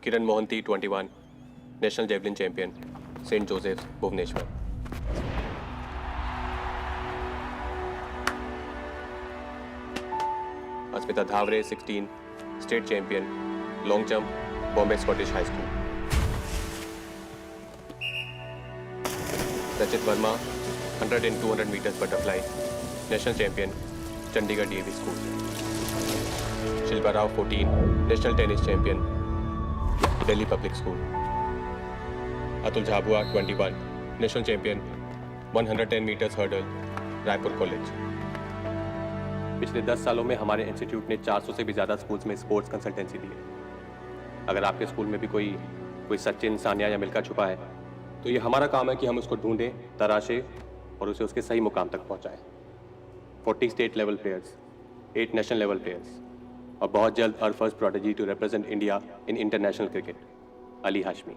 Kiran Mohanty 21, national javelin champion, Saint Joseph's, Bhubaneswar. Asmita Dhaware 16, state champion, long jump, Bombay Scottish high school. Rachit Verma 100 and 200 metres butterfly, national champion, Chandigarh DAV school. Shilpa Rao 14, national tennis champion, Delhi public school. Atul Jhabua 21, national champion, 110 metres hurdle, Raipur college. पिछले 10 सालों में हमारे institute ने 400 से भी ज़्यादा schools में sports consultancy दी है। अगर आपके स्कूल में भी कोई सचिन, सानिया या मिल्खा छुपा है तो ये हमारा काम है कि हम उसको ढूंढें, तराशें और उसे उसके सही मुकाम तक पहुंचाएं। 40 state level players, 8 national level players और बहुत जल्द our first prodigy to represent India in international cricket, Ali Hashmi.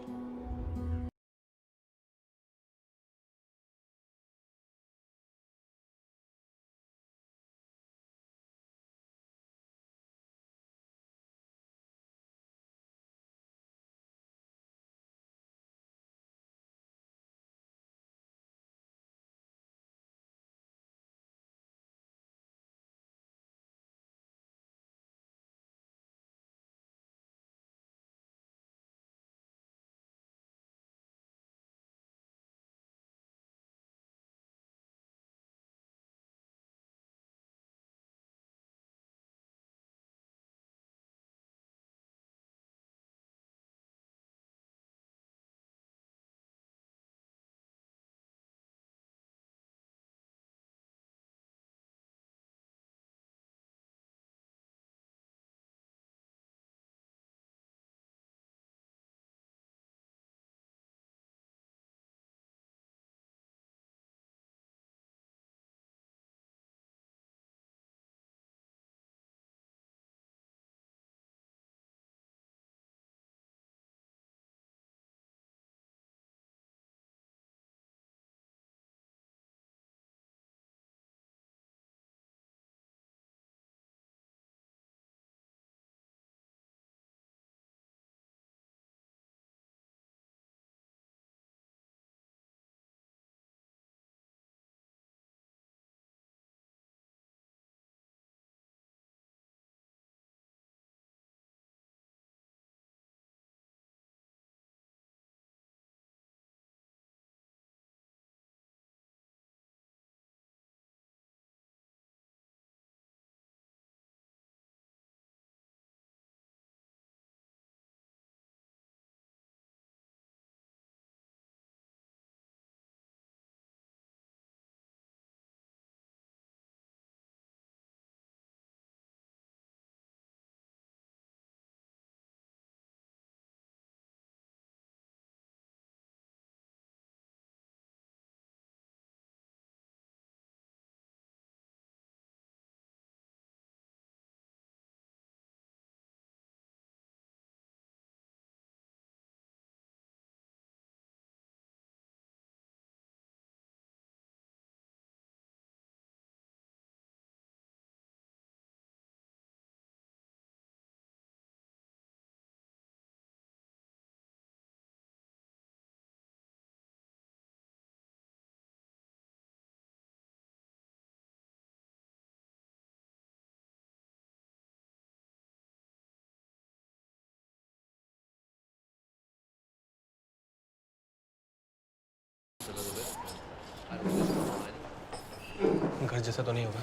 घर जैसा तो नहीं होगा।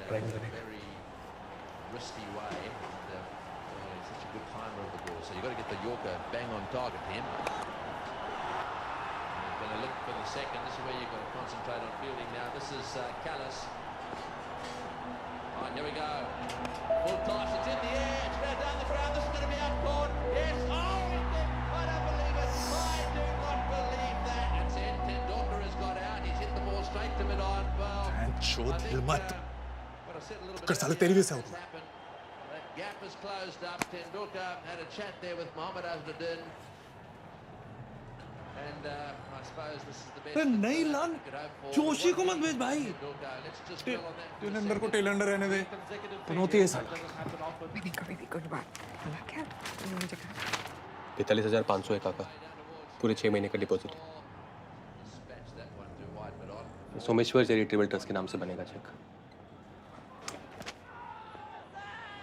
ड्राइविंग करेगा। Risky way. He's such a good timer of the ball, so you've got to get the Yorker bang on target him. He's going to look for the second. This is where you've got to concentrate on fielding now. This is Callis. Right, here we go. Full toss, it's in the air, it's now down the ground. This is going to be out caught. Yes, oh, I don't believe it. I do not believe that. And Ted Tendulkar has got out. He's hit the ball straight to mid-on. Well, छोड़ दिल मत what I said a little bit कर साले तेरी वजह से has happened. That gap is closed up. Tendulkar had a chat there with Mohammad Azharuddin. And I suppose this is the best. नहीं लान जोशी को मत भेज भाई Let's just drill on that. टेलंडर को टेलंडर रहने दे पनौती है साला मैंने कभी भी कोई बात बोला क्या तुमने मुझे कहा 45,500 है काका, पूरे 6 महीने का deposit. Dispatch that one to wide mid-on. Someshwar charitable trust के नाम से बनेगा चेक।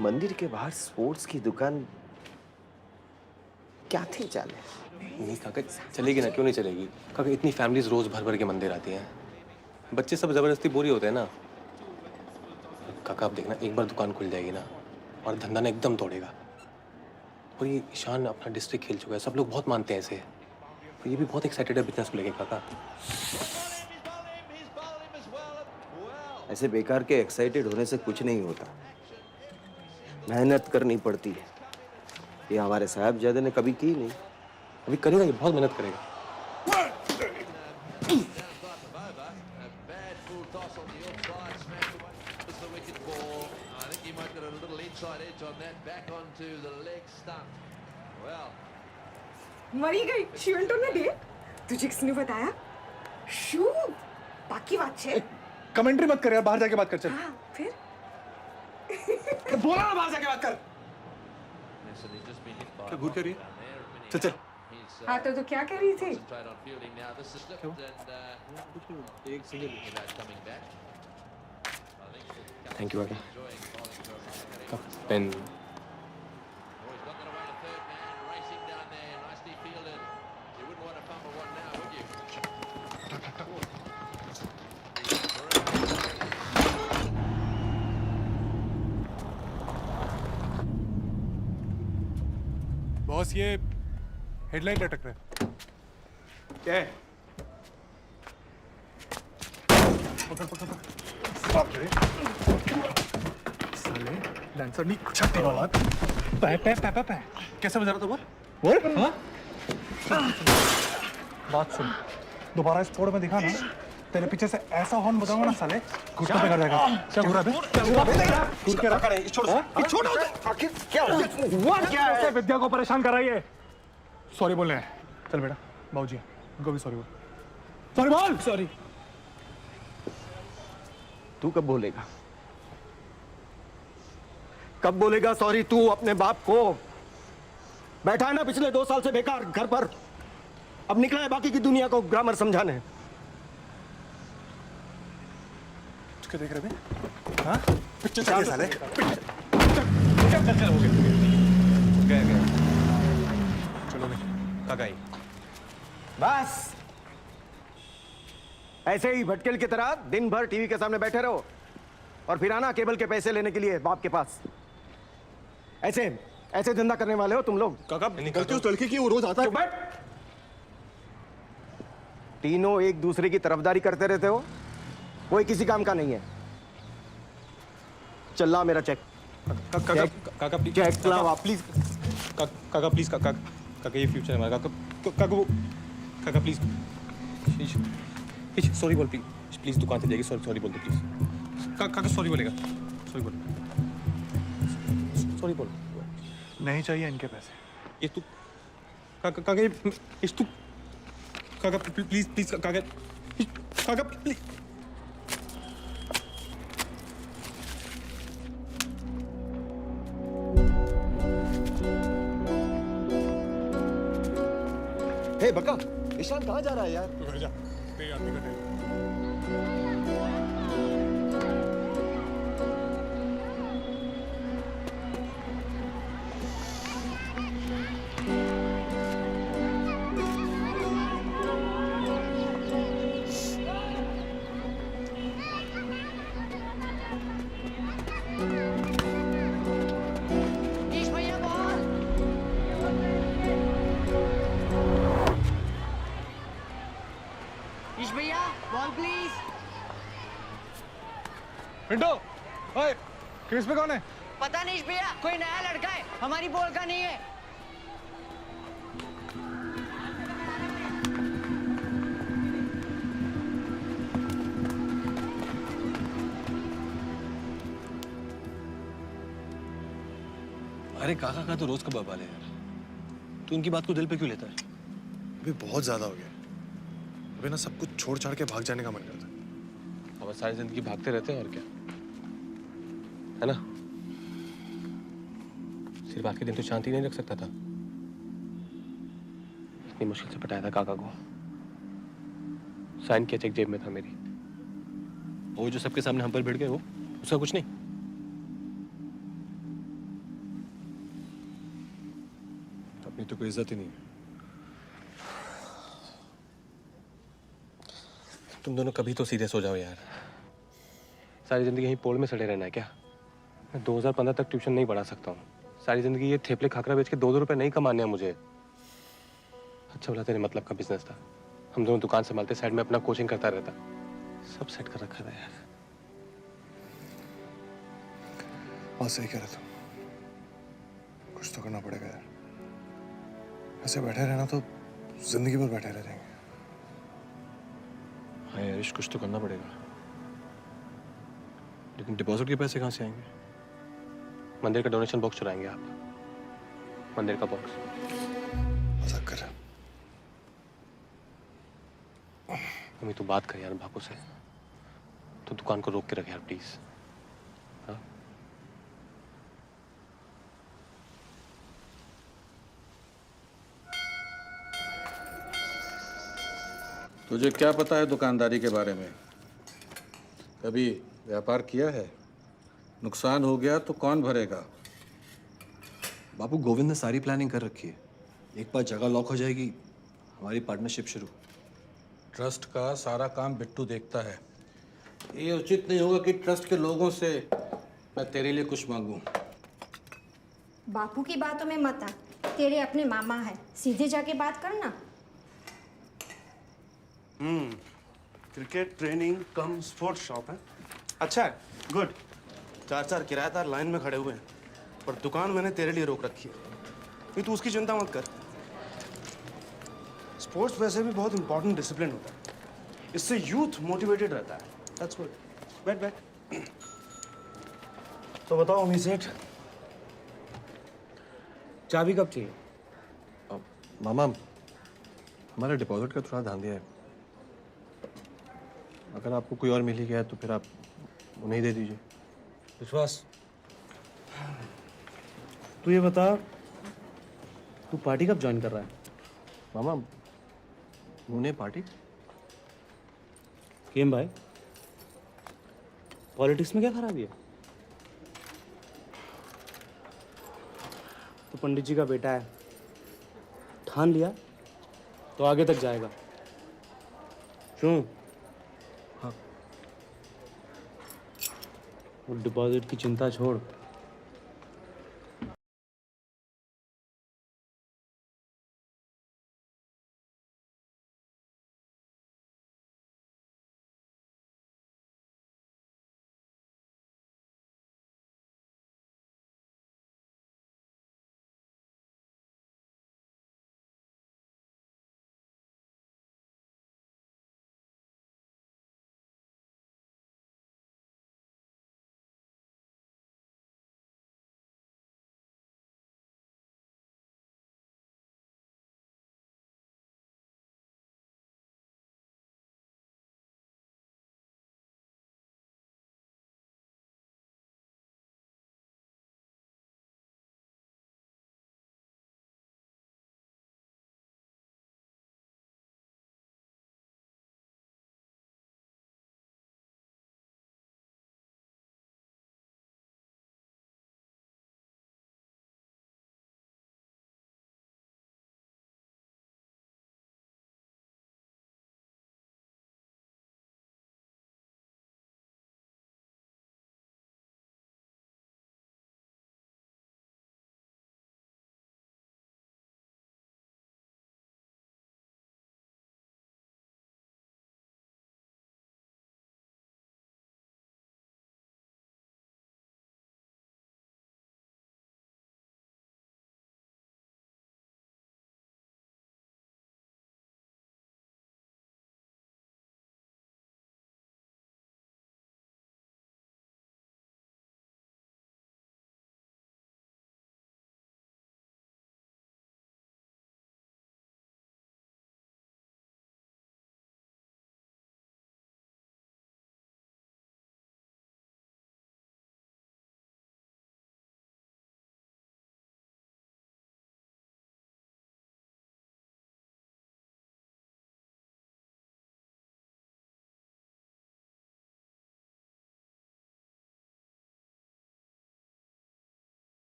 मंदिर के बाहर स्पोर्ट्स की दुकान क्या थी चाले? नहीं काका, चलेगी ना, क्यों नहीं चलेगी काका? इतनी फैमिलीज रोज भर भर के मंदिर आती हैं, बच्चे सब जबरदस्ती बोरी होते हैं ना काका। आप देखना, एक बार दुकान खुल जाएगी ना और धंधा ना एकदम तोड़ेगा। और ये ईशान अपना डिस्ट्रिक्ट खेल चुका है, सब लोग बहुत मानते हैं ऐसे। और ये भी बहुत एक्साइटेड है बिजनेस को लेके काका। ऐसे बेकार के एक्साइटेड होने से कुछ नहीं होता, मेहनत करनी पड़ती है। ये हमारे साहबजादे ने कभी की नहीं। अभी करेगा, ये बहुत मेहनत करेगा। A bad full toss on the offside, smashed away. It's the wicket ball. I think he might get a little inside edge on that, back onto the leg stump. Well, मरी गई शिवंटो ने दे तुझे किसने बताया? शू बाकी बात है। कमेंट्री मत कर यार, बाहर जाके बात कर। चल हाँ फिर बोला ना बाहर जाके बात कर। Nelson, he's just been hit by क्या घूर कर रही है? down there. चल चल He's हाँ तो क्या कर रही थी? concentrate on fielding now. This is slipped and एक single about coming back. I think thank you काका। enjoying bowling for का pen. Oh, he's got that away to third man, racing down there, nicely fielded. You wouldn't want to fumble one now, would you? Boss ये headlight लटक रहा है। क्या है? पकड़ पकड़ पकड़। साले डांसर नहीं छट्टे वाला। पै पै पै पै पै। कैसे बजा रहा था वो? बोल। हाँ? बात सुन। दोबारा इस फोड़ में दिखा ना, तेरे पीछे से ऐसा हॉर्न बजाऊंगा ना साले, घुटनों पे कर जाएगा। क्या घुरा बे? घुर के रखा है। छोड़ आखिर क्या हुआ? क्या है? विद्या को परेशान कर रही है। सॉरी बोल रहे हैं। चल बेटा, बाबूजी उनको भी सॉरी बोल। सॉरी बोल। सॉरी। तू कब बोलेगा? कब बोलेगा सॉरी तू अपने बाप को? बैठा है ना पिछले 2 साल से बेकार घर पर, अब निकला है बाकी की दुनिया को ग्रामर समझाने। क्या देख रहे थे? हाँ? पिक्चर चल साले। चल हो गया। गया चलो भाई काका ही। बस ऐसे ही भटकेल की तरह दिन भर टीवी के सामने बैठे रहो और फिर आना केबल के पैसे लेने के लिए बाप के पास। ऐसे ऐसे धंधा करने वाले हो तुम लोग। काका गलती उस लड़की की, वो रोज आता है। चुप बैठ। तीनों एक दूसरे की तरफदारी करते रहते हो, कोई किसी काम का नहीं है। चल ला मेरा चेक। काका प्लीज, चेक लाओ प्लीज। काका प्लीज, काका ये फ्यूचर है हमारा। काका प्लीज सॉरी बोल प्लीज दुकान से जाएगी। सॉरी बोल दे प्लीज। काका सॉरी बोलेगा। सॉरी बोल। नहीं चाहिए इनके पैसे। ये तू काका तू काका प्लीज काका प्लीज। हे बका, ईशान कहाँ जा रहा है यार? तू घर जा, तेरी आदमी का टाइम। भैया बॉल प्लीज। पिंटो, ओए, क्रीज पे कौन है? पता नहीं भैया, कोई नया लड़का है, हमारी बॉल का नहीं है। अरे काका का तो रोज का बवाल है यार। तू उनकी बात को दिल पे क्यों लेता है? अभी बहुत ज्यादा हो गया। अभी ना सब कुछ छोड़ छाड़ के भाग जाने का मन करता है। अब सारी जिंदगी भागते रहते हैं और क्या, है ना? सिर्फ आखिरी दिन तो शांति नहीं रख सकता था। इतनी मुश्किल से पटाया था काका को। साइन किया चेक जेब में था मेरी। वो जो सबके सामने हम पर भिड़ गए, वो उसका कुछ नहीं। अपनी तो कोई इज्जत ही नहीं है। तुम दोनों कभी तो सीरियस हो जाओ यार। सारी जिंदगी यहीं पोल में सड़े रहना है क्या? मैं 2015 तक ट्यूशन नहीं पढ़ा सकता हूँ। सारी जिंदगी ये थेपले खाकरा बेच के 2-2 रुपए नहीं कमाने हैं मुझे। अच्छा बोला तेरे मतलब का बिजनेस था। हम दोनों दुकान संभालते, साइड में अपना कोचिंग करता रहता। सब सेट कर रखा था यार। और सही कह रहे तुम। कुछ तो करना पड़ेगा यार। ऐसे बैठे रहना तो जिंदगी भर बैठे रह जाएंगे। हाँ यार, कुछ तो करना पड़ेगा। लेकिन डिपॉजिट के पैसे कहाँ से आएंगे? मंदिर का डोनेशन बॉक्स चुराएंगे आप। मंदिर का बॉक्स। मजाक कर रहा। मम्मी तू बात कर यार बापू से। तो दुकान को रोक के रख यार प्लीज। हाँ? तुझे क्या पता है दुकानदारी के बारे में? कभी व्यापार किया है? नुकसान हो गया तो कौन भरेगा? बापू, गोविंद ने सारी प्लानिंग कर रखी है। एक बार जगह लॉक हो जाएगी, हमारी पार्टनरशिप शुरू। ट्रस्ट का सारा काम बिट्टू देखता है। ये उचित नहीं होगा कि ट्रस्ट के लोगों से मैं तेरे लिए कुछ मांगूं। बापू की बातों में मत आ। तेरे अपने मामा है, सीधे जाके बात करना। क्रिकेट ट्रेनिंग कम स्पोर्ट्स शॉप है। अच्छा है, गुड। 4 किराएदार लाइन में खड़े हुए हैं, पर दुकान मैंने तेरे लिए रोक रखी है। नहीं, तू उसकी चिंता मत कर। स्पोर्ट्स वैसे भी बहुत इंपॉर्टेंट डिसिप्लिन होता है। इससे यूथ मोटिवेटेड रहता है। That's good. बैठ बैठ। तो बताओ अमी सेठ, चाबी कब चाहिए? मामा, हमारा डिपॉजिट का थोड़ा ध्यान दिया है। अगर आपको कोई और मिल ही गया है तो फिर आप उन्हें ही दे दीजिए। विश्वास, तू ये बता, तू पार्टी कब ज्वाइन कर रहा है? मामा, उन्हें पार्टी? केम भाई, पॉलिटिक्स में क्या खराबी है? तो पंडित जी का बेटा है, ठान लिया तो आगे तक जाएगा। क्यों? हाँ। वो डिपॉजिट की चिंता छोड़।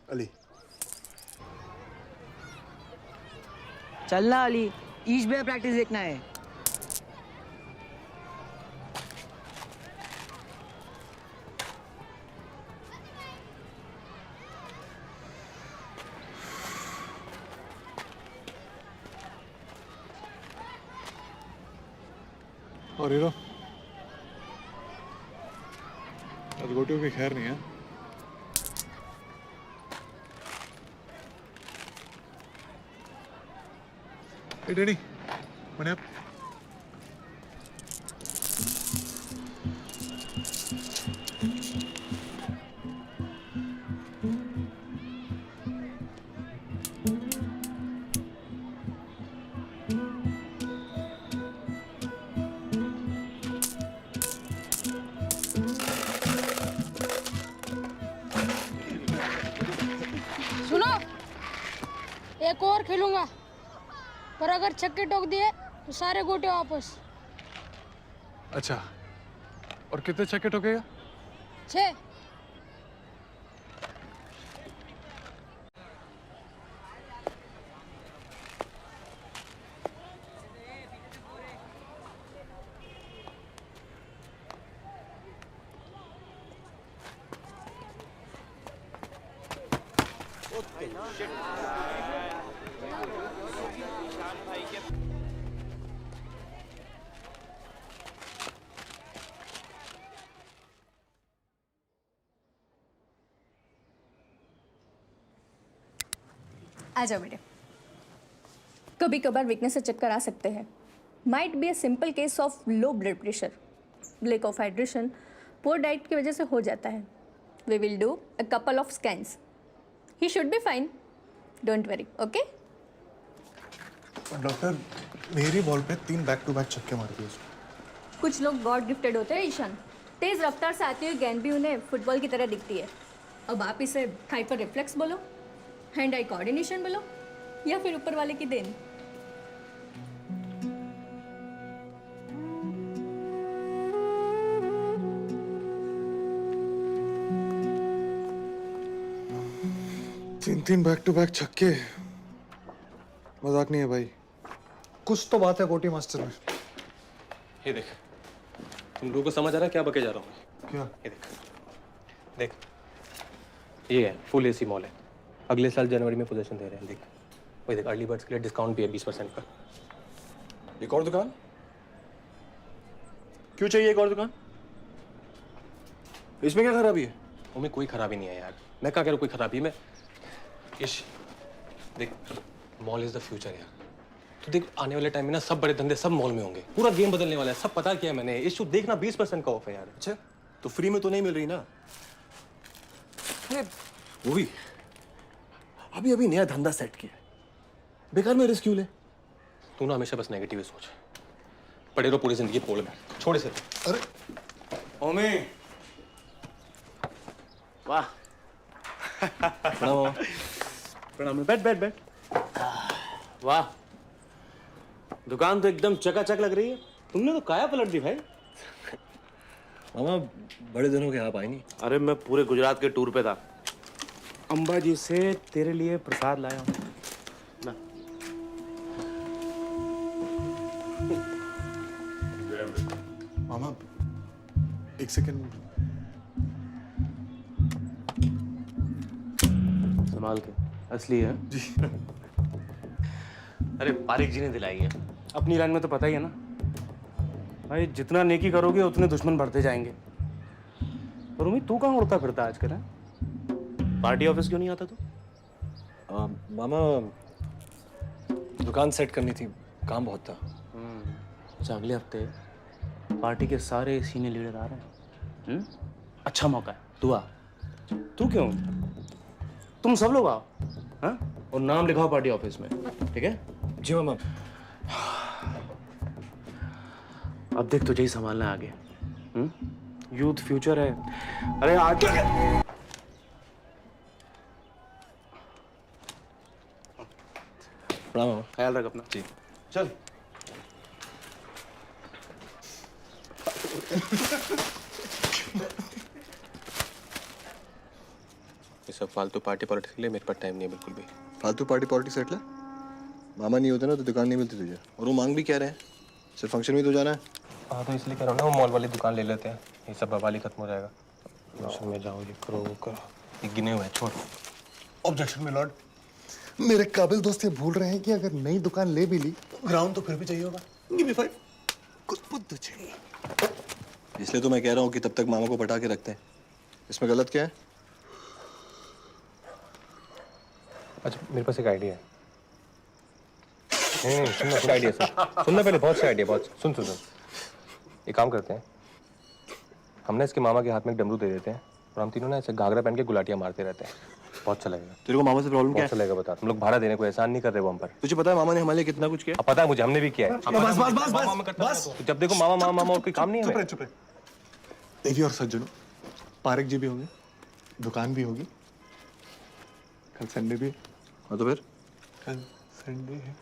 अली चलना अली, ईस्ट बे प्रैक्टिस देखना है। और हीरो आज गोटियों की खैर नहीं है। Hey, Danny, what up? सुनो, एक और खेलूंगा, पर अगर छक्के टोक दिए तो सारे गोटे वापस। अच्छा, और कितने छक्के ठोकेगा? 6। आ जाओ बेटे। कभी कभार वीकनेस से चक्कर आ सकते हैं। Might be a simple case of low blood pressure, lack of hydration, poor diet की वजह से हो जाता है। We will do a couple of scans. He should be fine, don't worry, okay? Doctor, मेरी बॉल पे 3 बैक टू बैक छक्के मार दिए उसने। कुछ लोग गॉड गिफ्टेड होते हैं ईशान। तेज रफ्तार से आती हुई गेंद भी उन्हें फुटबॉल की तरह दिखती है। अब आप इसे हाइपर रिफ्लेक्स बोलो, हैंड आई कोऑर्डिनेशन बोलो, या फिर ऊपर वाले की देन। तीन बैक टू बैक छक्के, मजाक नहीं है भाई। कुछ तो बात है कोटी मास्टर में। ये देख, तुम लोगों को समझ आ रहा है क्या बके जा रहा हूँ मैं? क्या? ये देख, देख, ये है फुल एसी मॉल है। अगले साल जनवरी में पोजीशन दे रहे हैं। देख, वही देख, अर्ली बर्ड्स के लिए डिस्काउंट भी है 20% का। एक और दुकान? क्यों चाहिए एक और दुकान? इसमें क्या खराबी है? उनमें कोई खराबी नहीं है यार। मैं क्या कह रहा हूँ कोई खराबी? मैं इश देख, मॉल इज द फ्यूचर यार। तो देख, आने वाले टाइम में ना सब बड़े धंधे सब मॉल में होंगे। पूरा गेम बदलने वाला है, सब पता किया है मैंने। इशू देखना 20% का ऑफ है यार। अच्छा, तो फ्री में तो नहीं मिल रही ना? अरे वो भी अभी अभी नया धंधा सेट किया है, बेकार में रिस्क क्यों ले? तू ना हमेशा बस नेगेटिव सोच, पड़े रहो पूरी जिंदगी पोल में। छोड़ इसे। अरे ओमे, वाह। प्रणाम। प्रणाम। बैठ बैठ बैठ। वाह, दुकान तो एकदम चकाचक लग रही है। तुमने तो काया पलट दी भाई। मामा, बड़े दिनों के आप आए नहीं। अरे मैं पूरे गुजरात के टूर पे था। अंबा जी से तेरे लिए प्रसाद लाया हूँ ना। मामा, एक सेकंड। संभाल के, असली है जी। अरे पारिक जी ने दिलाई है। अपनी लाइन में तो पता ही है ना भाई, जितना नेकी करोगे उतने दुश्मन बढ़ते जाएंगे। पर उम्मीद तू कहाँ उड़ता फिरता आजकल है? पार्टी ऑफिस क्यों नहीं आता तू? मामा, दुकान सेट करनी थी, काम बहुत था। अच्छा, अगले हफ्ते पार्टी के सारे सीनियर लीडर आ रहे हैं। अच्छा मौका है, तू आ। तू क्यों? तुम सब लोग आओ, हाँ? और नाम लिखाओ पार्टी ऑफिस में, ठीक है? जी मामा। अब देख, तुझे ही संभालना है आगे। यूथ फ्यूचर है। अरे आगे प्रणाम मामा। ख्याल रख अपना। जी। चल। सब फालतू पार्टी पॉलिटिक्स के लिए मेरे पास टाइम नहीं है बिल्कुल भी। फालतू पार्टी पॉलिटिक्स सेटल। मामा नहीं होते ना तो दुकान नहीं मिलती तुझे, और वो मांग भी क्या रहे हैं, सिर्फ फंक्शन में तो जाना है। हाँ तो इसलिए कह रहा हूँ ना, वो मॉल वाली दुकान ले लेते हैं, ये सब बवाल खत्म हो जाएगा। फंक्शन में जाओ, ये करो वो करो, ये गिने हुए हैं, छोड़। ऑब्जेक्शन में लॉर्ड, मेरे काबिल दोस्त ये भूल रहे हैं कि अगर नई दुकान ले भी ली तो ग्राउंड तो फिर भी चाहिए होगा। Give me 5। कुछ बुद्ध चाहिए। इसलिए तो मैं कह रहा हूँ कि तब तक मामा को पटा के रखते हैं। इसमें गलत क्या है? अच्छा मेरे पास एक आइडिया है। नहीं नहीं सुनना, पूरा आइडिया सुनना पहले, बहुत से आइडिया, बहुत सुन सुन सुन। एक काम करते हैं, हमने इसके मामा के हाथ में एक डमरू दे देते हैं और हम तीनों ना ऐसे घाघरा पहन के गुलाटियां मारते रहते हैं। बहुत अच्छा लगेगा। तेरे को मामा से प्रॉब्लम क्या है? बहुत अच्छा लगेगा, बता। हम लोग भाड़ा देने को एहसान नहीं कर रहे वो हम पर। तुझे पता है मामा ने हमारे लिए कितना कुछ किया? अब पता है मुझे, हमने भी किया है। बस बस बस बस बस। तो जब देखो मामा मामा मामा और कोई काम नहीं है। चुप रहे। देवी और सज्जनों, पारक जी भी होंगे, दुकान भी होगी, कल संडे भी है। हाँ तो फिर? कल संडे है,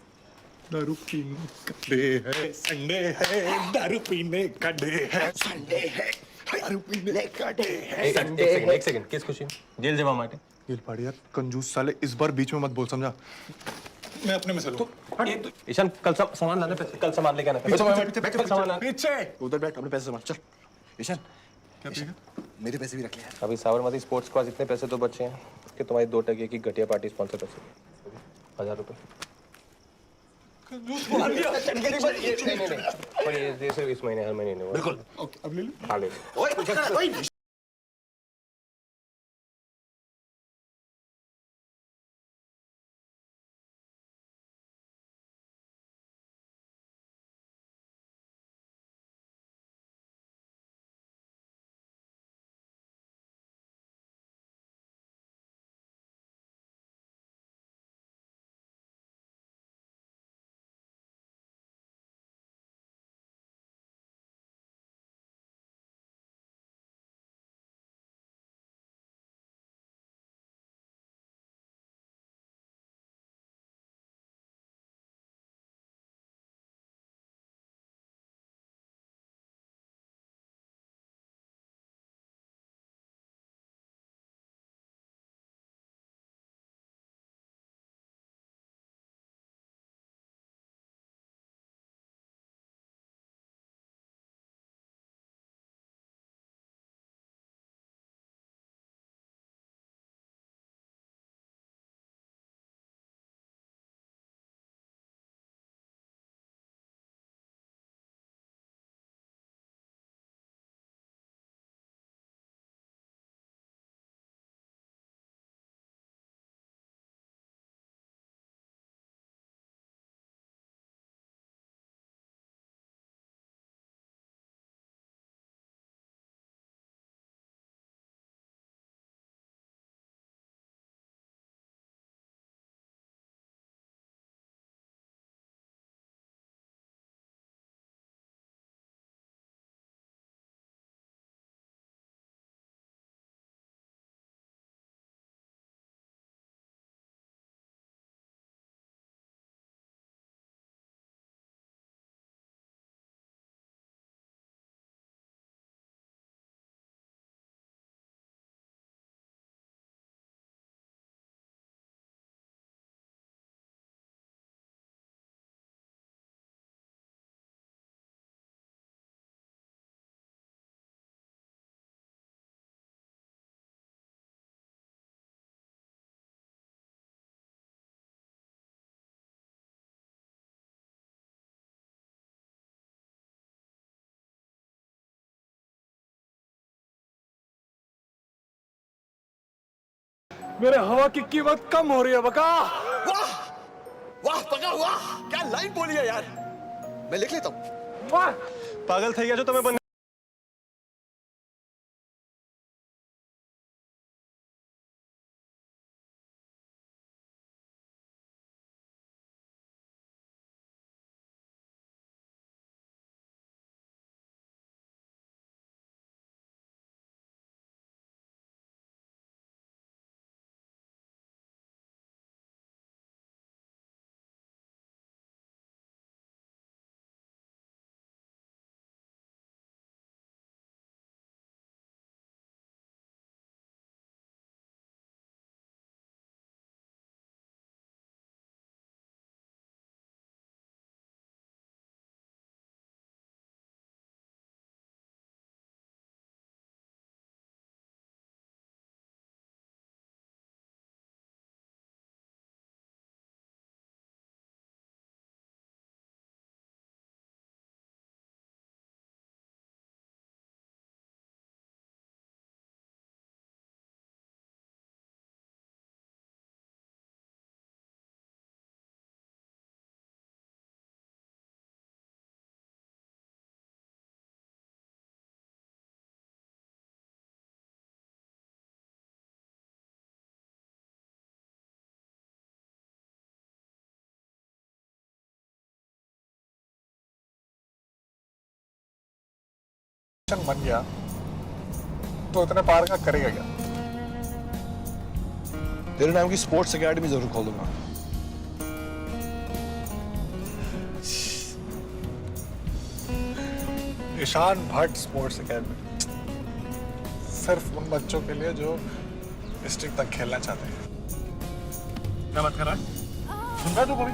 दारू पीने का डे है। संडे है, दारू पीने का डे है। संडे है, दारू पीने का डे है। एक सेकंड, किस खुशी में जेल जमा माटे? ये पाड़ी यार, कंजूस साले, इस बार बीच में मत बोल, समझा? मैं अपने में से लूं। ईशान कल सामान लाने, कल सामान लेके आना। पीछे उधर बैठ, अपने पैसे संभाल। चल ईशान, क्या पिएगा? मेरे पैसे भी रख ले यार। अभी साबरमती स्पोर्ट्स के पास इतने पैसे तो बचे हैं कि तुम्हारी 2 टके की घटिया पार्टी स्पॉन्सर कर सके। 1000 रुपये। पर ये सिर्फ इस महीने, हर महीने नहीं। बिल्कुल। ओके, अब ले लो। हाँ ले लो। मेरे हवा की कीमत कम हो रही है बका। वाह वाह बका वाह, क्या लाइन बोली है यार। मैं लिख लेता हूँ। वाह, पागल થઈ ગયા છો તમે। बन गया तो इतने पार का करेगा क्या? तेरे नाम की स्पोर्ट्स एकेडमी जरूर खोलूंगा। ईशान भट्ट स्पोर्ट्स एकेडमी सिर्फ उन बच्चों के लिए जो डिस्ट्रिक्ट तक खेलना चाहते हैं। क्या बात कर रहा है? सुन रहा तू कभी?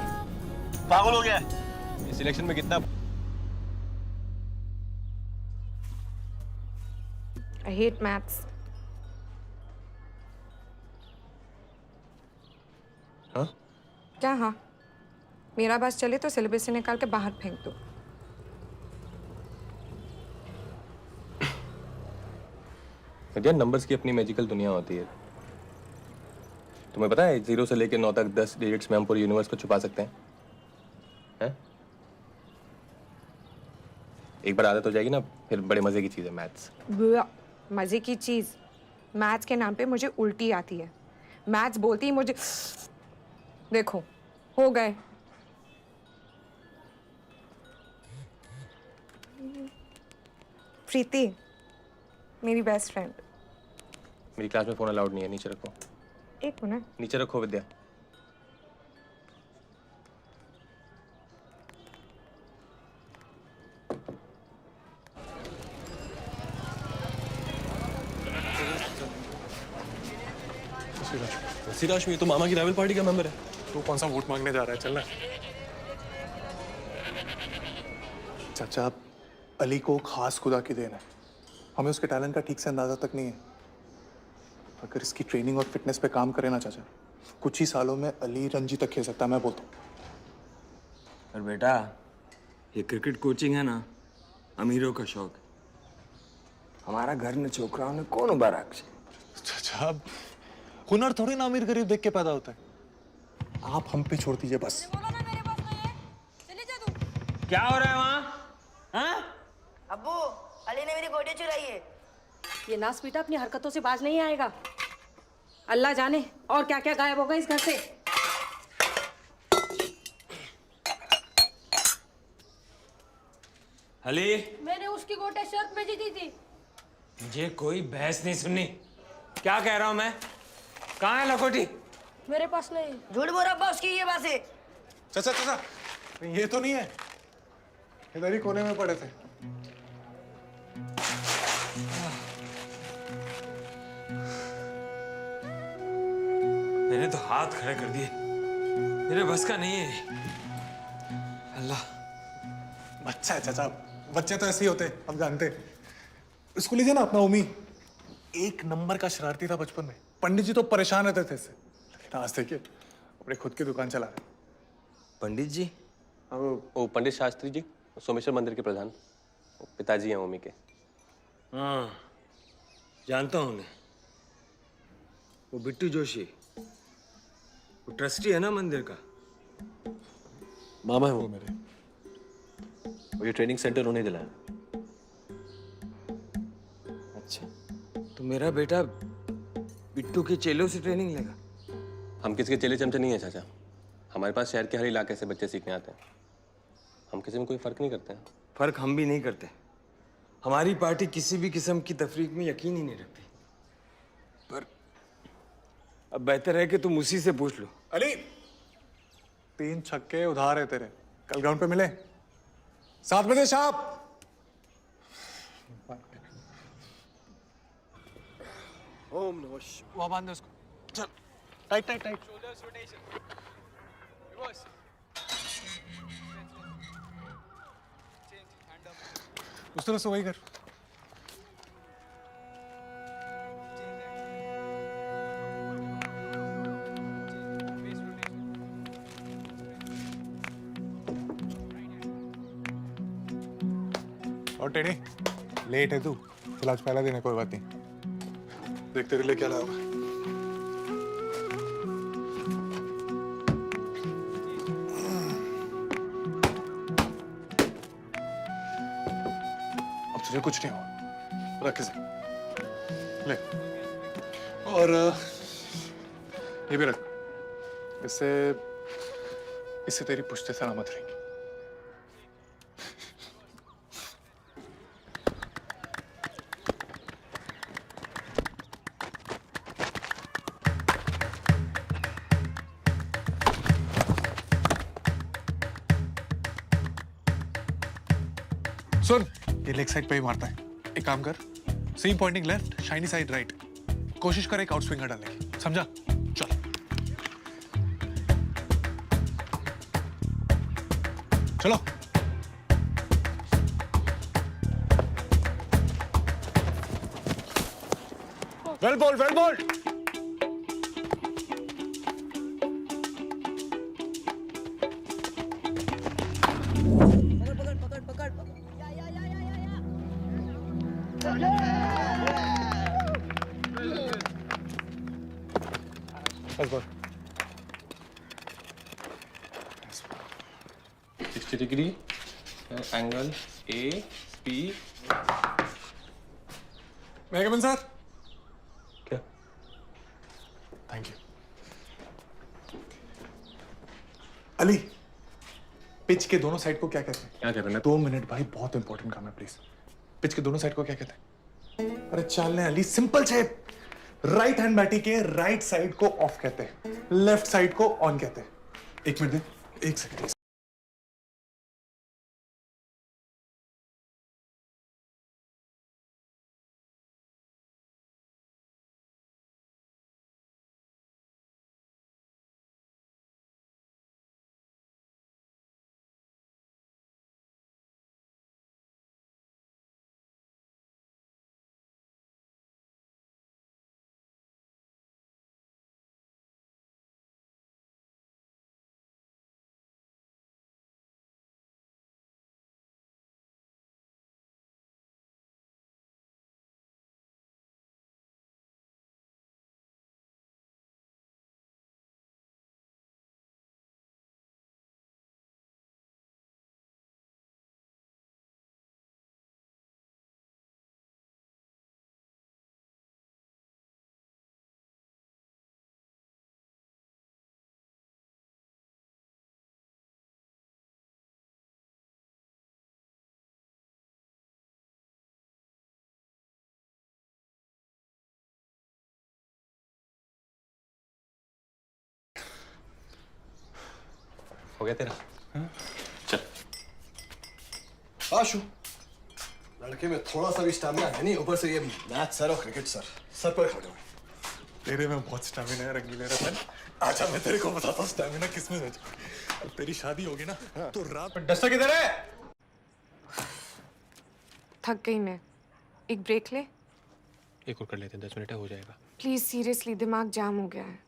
पागल हो गया है? इस सिलेक्शन में कितना I hate maths. हाँ? क्या हाँ? मेरा बस चले तो सिलेबस से निकाल के बाहर फेंक दो। यार नंबर्स की अपनी मैजिकल दुनिया होती है। तुम्हें पता है 0 से लेकर 9 तक 10 डिजिट्स में हम पूरे यूनिवर्स को छुपा सकते हैं? हैं? एक बार आदत हो जाएगी ना, फिर बड़े मजे की चीज है मैथ्स। मजे की चीज। मैथ्स के नाम पे मुझे उल्टी आती है। मैथ्स बोलती ही मुझे देखो हो गए। प्रीति मेरी बेस्ट फ्रेंड। मेरी क्लास में फोन अलाउड नहीं है, नीचे रखो। एक मिनट। नीचे रखो विद्या। सिराज में तो मामा की राइवल पार्टी का मेंबर है। तू कौन सा वोट मांगने जा रहा है? चलना। चाचा, अली को खास खुदा की देन है। हमें उसके टैलेंट का ठीक से अंदाजा तक नहीं है। अगर इसकी ट्रेनिंग और फिटनेस पे काम करे ना चाचा, कुछ ही सालों में अली रणजी तक खेल सकता है, मैं बोलता हूँ। पर बेटा, ये क्रिकेट कोचिंग है ना, अमीरों का शौक है। हमारा घर में छोकराओं ने कौन उबारक से। चाचा, हुनर थोड़ी ना अमीर गरीब देख के पैदा होता है। आप हम पे छोड़ दीजिए बस। क्या हो रहा है वहाँ? हाँ? अब्बू, अली ने मेरी गोटी चुराई है। ये नास बेटा अपनी हरकतों से बाज नहीं आएगा। अल्लाह जाने और क्या क्या गायब होगा इस घर से। अली, मैंने उसकी गोटे शर्त में जीती थी। मुझे कोई बहस नहीं सुननी। क्या कह रहा हूँ मैं? कहाँ है लकोटी? मेरे पास नहीं। झूठ बोल रहा अब्बा, उसकी ये बात है। चाचा चाचा, ये तो नहीं है। इधर ही कोने में पड़े थे। मैंने तो हाथ खड़े कर दिए। मेरे बस का नहीं है। अल्लाह। बच्चा है चाचा, बच्चे तो ऐसे ही होते, हम जानते। उसको लीजिए ना अपना उमी, एक नंबर का शरारती था बचपन में। पंडित जी तो परेशान रहते थे इससे, लेकिन आज देखिए अपने खुद की दुकान चला रहे। पंडित जी? वो पंडित शास्त्री जी, सोमेश्वर मंदिर के प्रधान, वो पिताजी हैं ओमी के। हाँ, जानता हूँ उन्हें। वो बिट्टू जोशी, वो ट्रस्टी है ना मंदिर का। मामा है वो मेरे। वो ये ट्रेनिंग सेंटर उन्हें दिलाया। अच्छा, तो मेरा बेटा बिट्टू के चेलों से ट्रेनिंग लेगा? हम किसी के चेले चमचे नहीं है चाचा। हमारे पास शहर के हर इलाके से बच्चे सीखने आते हैं। हम किसी में कोई फर्क नहीं करते हैं। फर्क हम भी नहीं करते। हमारी पार्टी किसी भी किस्म की तफरीक में यकीन ही नहीं रखती। पर अब बेहतर है कि तुम उसी से पूछ लो। अली, 3 छक्के उधार है तेरे। कल ग्राउंड पे मिले 7 बजे शार्प। ओम नमः शिवाय। वहां बांध दे उसको। चल, टाइट टाइट टाइट। उस तरह से वही कर। और टेढ़ी, लेट है तू। चल आज पहला दिन है, कोई बात नहीं। देख तेरे लिए क्या लाया हुआ है। अब तुझे कुछ नहीं हुआ, रख इसे। ले, और ये भी रख। इससे तेरी पुश्ते सलामत रहेंगी। सुन, ये लेग साइड पे ही मारता है। एक काम कर, same pointing left, shiny side right. कोशिश कर एक आउट स्विंगर डालने की, समझा? चल। चलो। Well ball, well ball. Well ball. 60 degree angle A B. मेहगमन सर। क्या? Thank you. अली, पिच के दोनों साइड को क्या कहते हैं? क्या कहते हैं? 2 मिनट भाई, बहुत इंपॉर्टेंट काम है प्लीज। पिच के दोनों साइड को क्या कहते हैं? अरे चलने Ali, simple shape. Right hand batty के राइट साइड को ऑफ कहते हैं, लेफ्ट साइड को ऑन कहते हैं। 1 मिनट दे, 1 सेकंड। हो गया तेरा? चल। आशु, लड़के में थोड़ा सा भी स्टैमिना है नहीं, ऊपर से ये मैच सर और क्रिकेट सर पर खड़े हुए। तेरे में बहुत स्टैमिना है रंगीले रतन। आजा मैं तेरे को बताता हूँ स्टैमिना किसमें है। तेरी शादी होगी ना तो रात में डस्टर किधर है? थक गई मैं, एक ब्रेक ले। एक और कर लेते हैं, 10 मिनट है, हो जाएगा। प्लीज सीरियसली, दिमाग जाम हो गया है।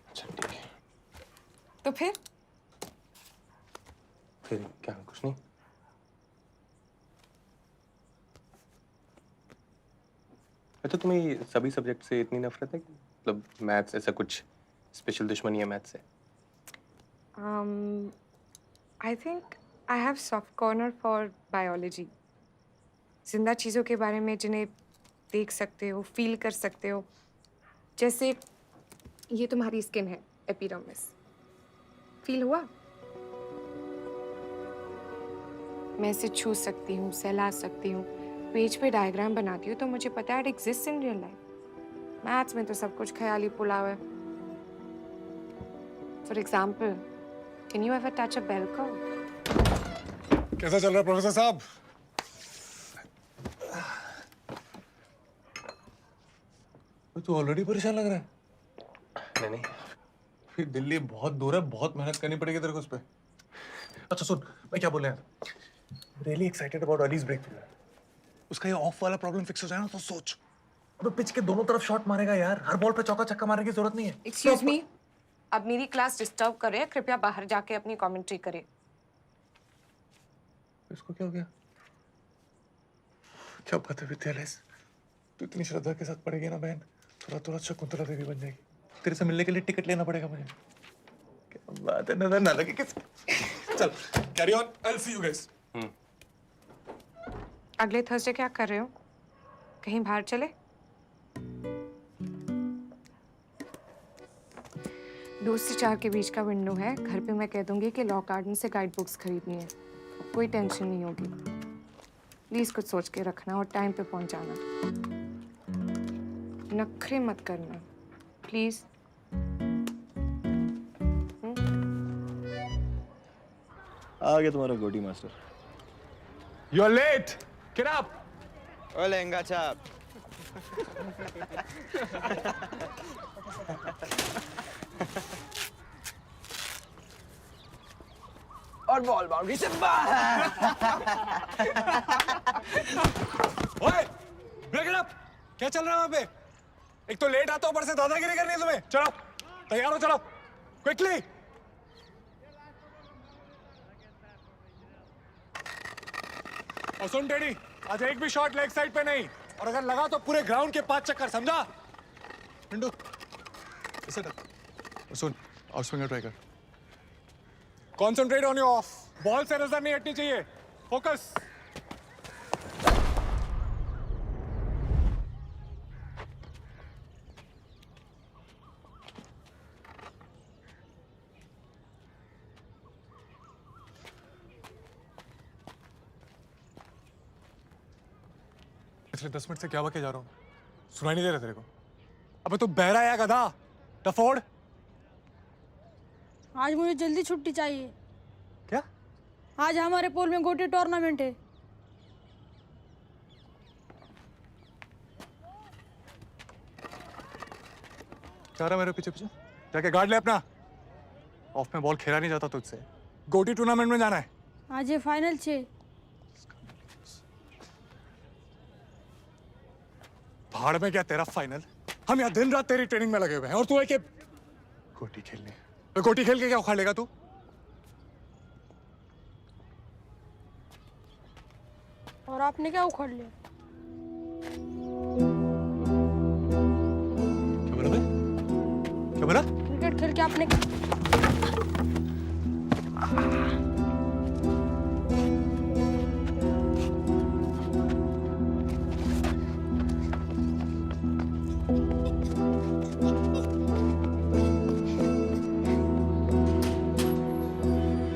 अच्छा ठीक है। तो फिर क्या? कुछ नहीं। अच्छा, तुम्हें सभी सब्जेक्ट से इतनी नफरत है? मतलब मैथ्स ऐसा कुछ स्पेशल दुश्मनी है मैथ्स से? I think I have soft corner for biology. जिंदा चीज़ों के बारे में जिन्हें देख सकते हो, फील कर सकते हो। जैसे ये तुम्हारी स्किन है, एपिडर्मिस। फील हुआ? मैं इसे छू सकती हूँ, सहला सकती हूँ, पेज पे डायग्राम बनाती हूँ, तो मुझे पता है it exist in real life. Maths में तो सब कुछ ख्याली पुलाव है। For example, can you ever touch a bell curve? कैसा चल रहा है प्रोफेसर साहब? तू ऑलरेडी परेशान लग रहा है। नहीं। फिर दिल्ली बहुत दूर है, बहुत मेहनत करनी पड़ेगी तेरे को उस पे। अच्छा सुन, मैं क्या बोल रहा हूँ, really excited about allies breakthrough. उसका ये ऑफ वाला प्रॉब्लम फिक्स हो जाए ना तो सोच, अबे पिच के दोनों तरफ शॉट मारेगा यार, हर बॉल पे चौका छक्का मारने की जरूरत नहीं है। एक्सक्यूज मी, अब मेरी क्लास डिस्टर्ब करे, कृपया बाहर जाके अपनी कमेंट्री करे। इसको क्या हो गया? क्या बात है विद्यालय, तू इतनी श्रद्धा के साथ पढ़ेगी ना बहन, थोड़ा शकुंतला देवी बन जाएगी। तेरे से मिलने के लिए टिकट लेना पड़ेगा मुझे। क्या बात है, नजर ना लगे किस। चल carry on, I will see you guys. अगले थर्सडे क्या कर रहे हो? कहीं बाहर चले? दो से 4 के बीच का विंडो है। घर पे मैं कह दूंगी कि लॉ गार्डन से गाइड बुक्स खरीदनी है, कोई टेंशन नहीं होगी। प्लीज कुछ सोच के रखना और टाइम पे पहुंच जाना। नखरे मत करना प्लीज। आ गया तुम्हारा गोटी master. You're late. Get up. ओ लहंगा छाप। और बॉल बाउंड्री से बाहर। ओए, break it up. क्या चल रहा है वहाँ पे? एक तो लेट आता ऊपर से दादागिरी करनी है तुम्हें। चलो, तैयार हो चलो, quickly. और सुन टेडी, आज एक भी शॉट लेग साइड पे नहीं, और अगर लगा तो पूरे ग्राउंड के 5 चक्कर, समझा? पिंडू, इसे रख। सुन, ऑफ स्विंगर ट्राई कर। Concentrate on your of, ball से नजर नहीं हटनी चाहिए, फोकस। पिछले 10 मिनट से क्या बके जा रहा हूँ, सुनाई नहीं दे रहा तेरे को? अबे तू बहरा है या गधा? डफोड़। आज मुझे जल्दी छुट्टी चाहिए। क्या? आज हमारे पोल में गोटी टूर्नामेंट है। क्या रहा मेरे पीछे पीछे? जाके गार्ड ले अपना। ऑफ में बॉल खेला नहीं जाता तुझसे। गोटी टूर्नामेंट में जाना है। आज ये फाइनल 6। भाड़ में क्या तेरा फाइनल? हम यहाँ दिन रात तेरी ट्रेनिंग में लगे हुए हैं और तू है कि गोटी खेलने। तो गोटी खेल के क्या उखाड़ लेगा तू? और आपने क्या उखाड़ लिया? क्या बोला बे? क्या बोला? क्रिकेट खेल के आपने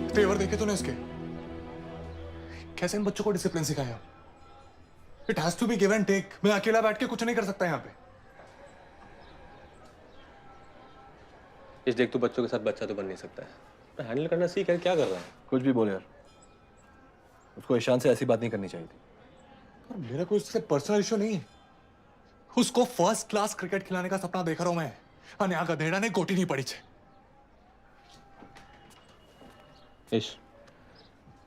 तेवर देखे तूने इसके? कैसे इन बच्चों को डिसिप्लिन सिखाया? It has to be give and take. मैं अकेला बैठ के कुछ नहीं कर सकता यहाँ पे। इस देख, तू बच्चों के साथ बच्चा तो बन नहीं सकता है। हैंडल करना सीख, है क्या कर रहा है? कुछ भी बोल यार, उसको ईशान से ऐसी बात नहीं करनी चाहिए थी। और मेरा कोई उससे पर्सनल इशू नहीं है। उसको फर्स्ट क्लास क्रिकेट खिलाने का सपना देख रहा हूं मैं। અને આ ગધેડાને गोटी नहीं पड़ी है। इश,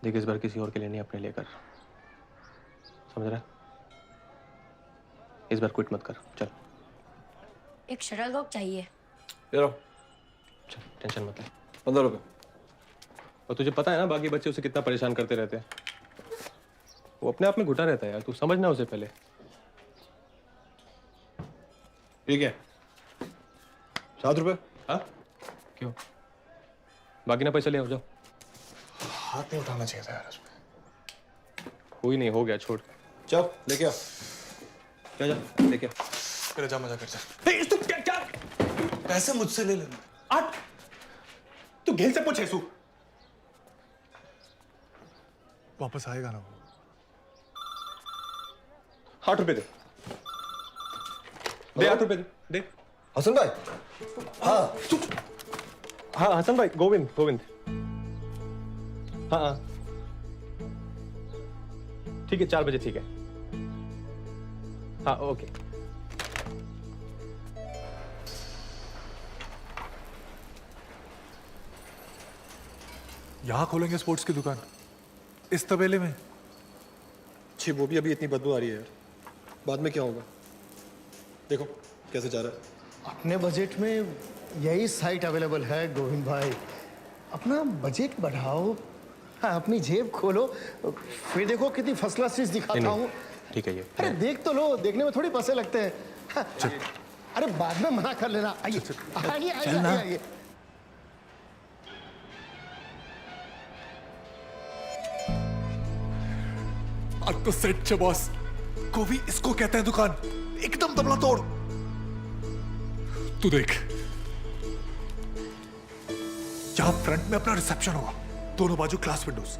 देख इस बार किसी और के लिए नहीं, अपने लिए कर। समझ रहा है? इस बार क्विट मत कर, चल। एक शटल कॉक चाहिए। चलो, चल, टेंशन मत ले। 15 रुपए। और तुझे पता है ना बाकी बच्चे उसे कितना परेशान करते रहते हैं। वो अपने आप में घुटा रहता है यार, तू समझना उसे पहले। ठीक है, 7 रुपए। हाँ? क्यों? बाकी ना पैसे ले आओ, जाओ। हाथ नहीं उठाना चाहिए था यार उसमें। कोई नहीं, हो गया, छोड़। चल लेके आ। जा जा लेके आ। फिर जा मजा कर जा। तू क्या पैसे मुझसे ले लेना। आठ तू घेल से पूछ ऐसू। वापस आएगा ना वो? 8 रुपए दे। दे 8 रुपए दे। हसन भाई। हाँ हाँ हसन भाई, गोविंद। हाँ ठीक है, 4 बजे ठीक है। हाँ ओके। यहां खोलेंगे स्पोर्ट्स की दुकान, इस तबेले में? छी, वो भी अभी इतनी बदबू आ रही है यार। बाद में क्या होगा? देखो कैसे जा रहा है। अपने बजट में यही साइट अवेलेबल है गोविंद भाई। अपना बजट बढ़ाओ, हाँ, अपनी जेब खोलो, फिर देखो कितनी फर्स्ट क्लास चीज दिखाता हूँ। ठीक है ये। अरे देख तो लो, देखने में थोड़ी पैसे लगते हैं। हाँ, अरे बाद में मना कर लेना। आइए आइए। अब तो सेट छे बॉस। कोवी इसको कहते हैं दुकान, एकदम तबला तोड़। तू देख, यहां फ्रंट में अपना रिसेप्शन होगा, दोनों बाजू ग्लास विंडोज।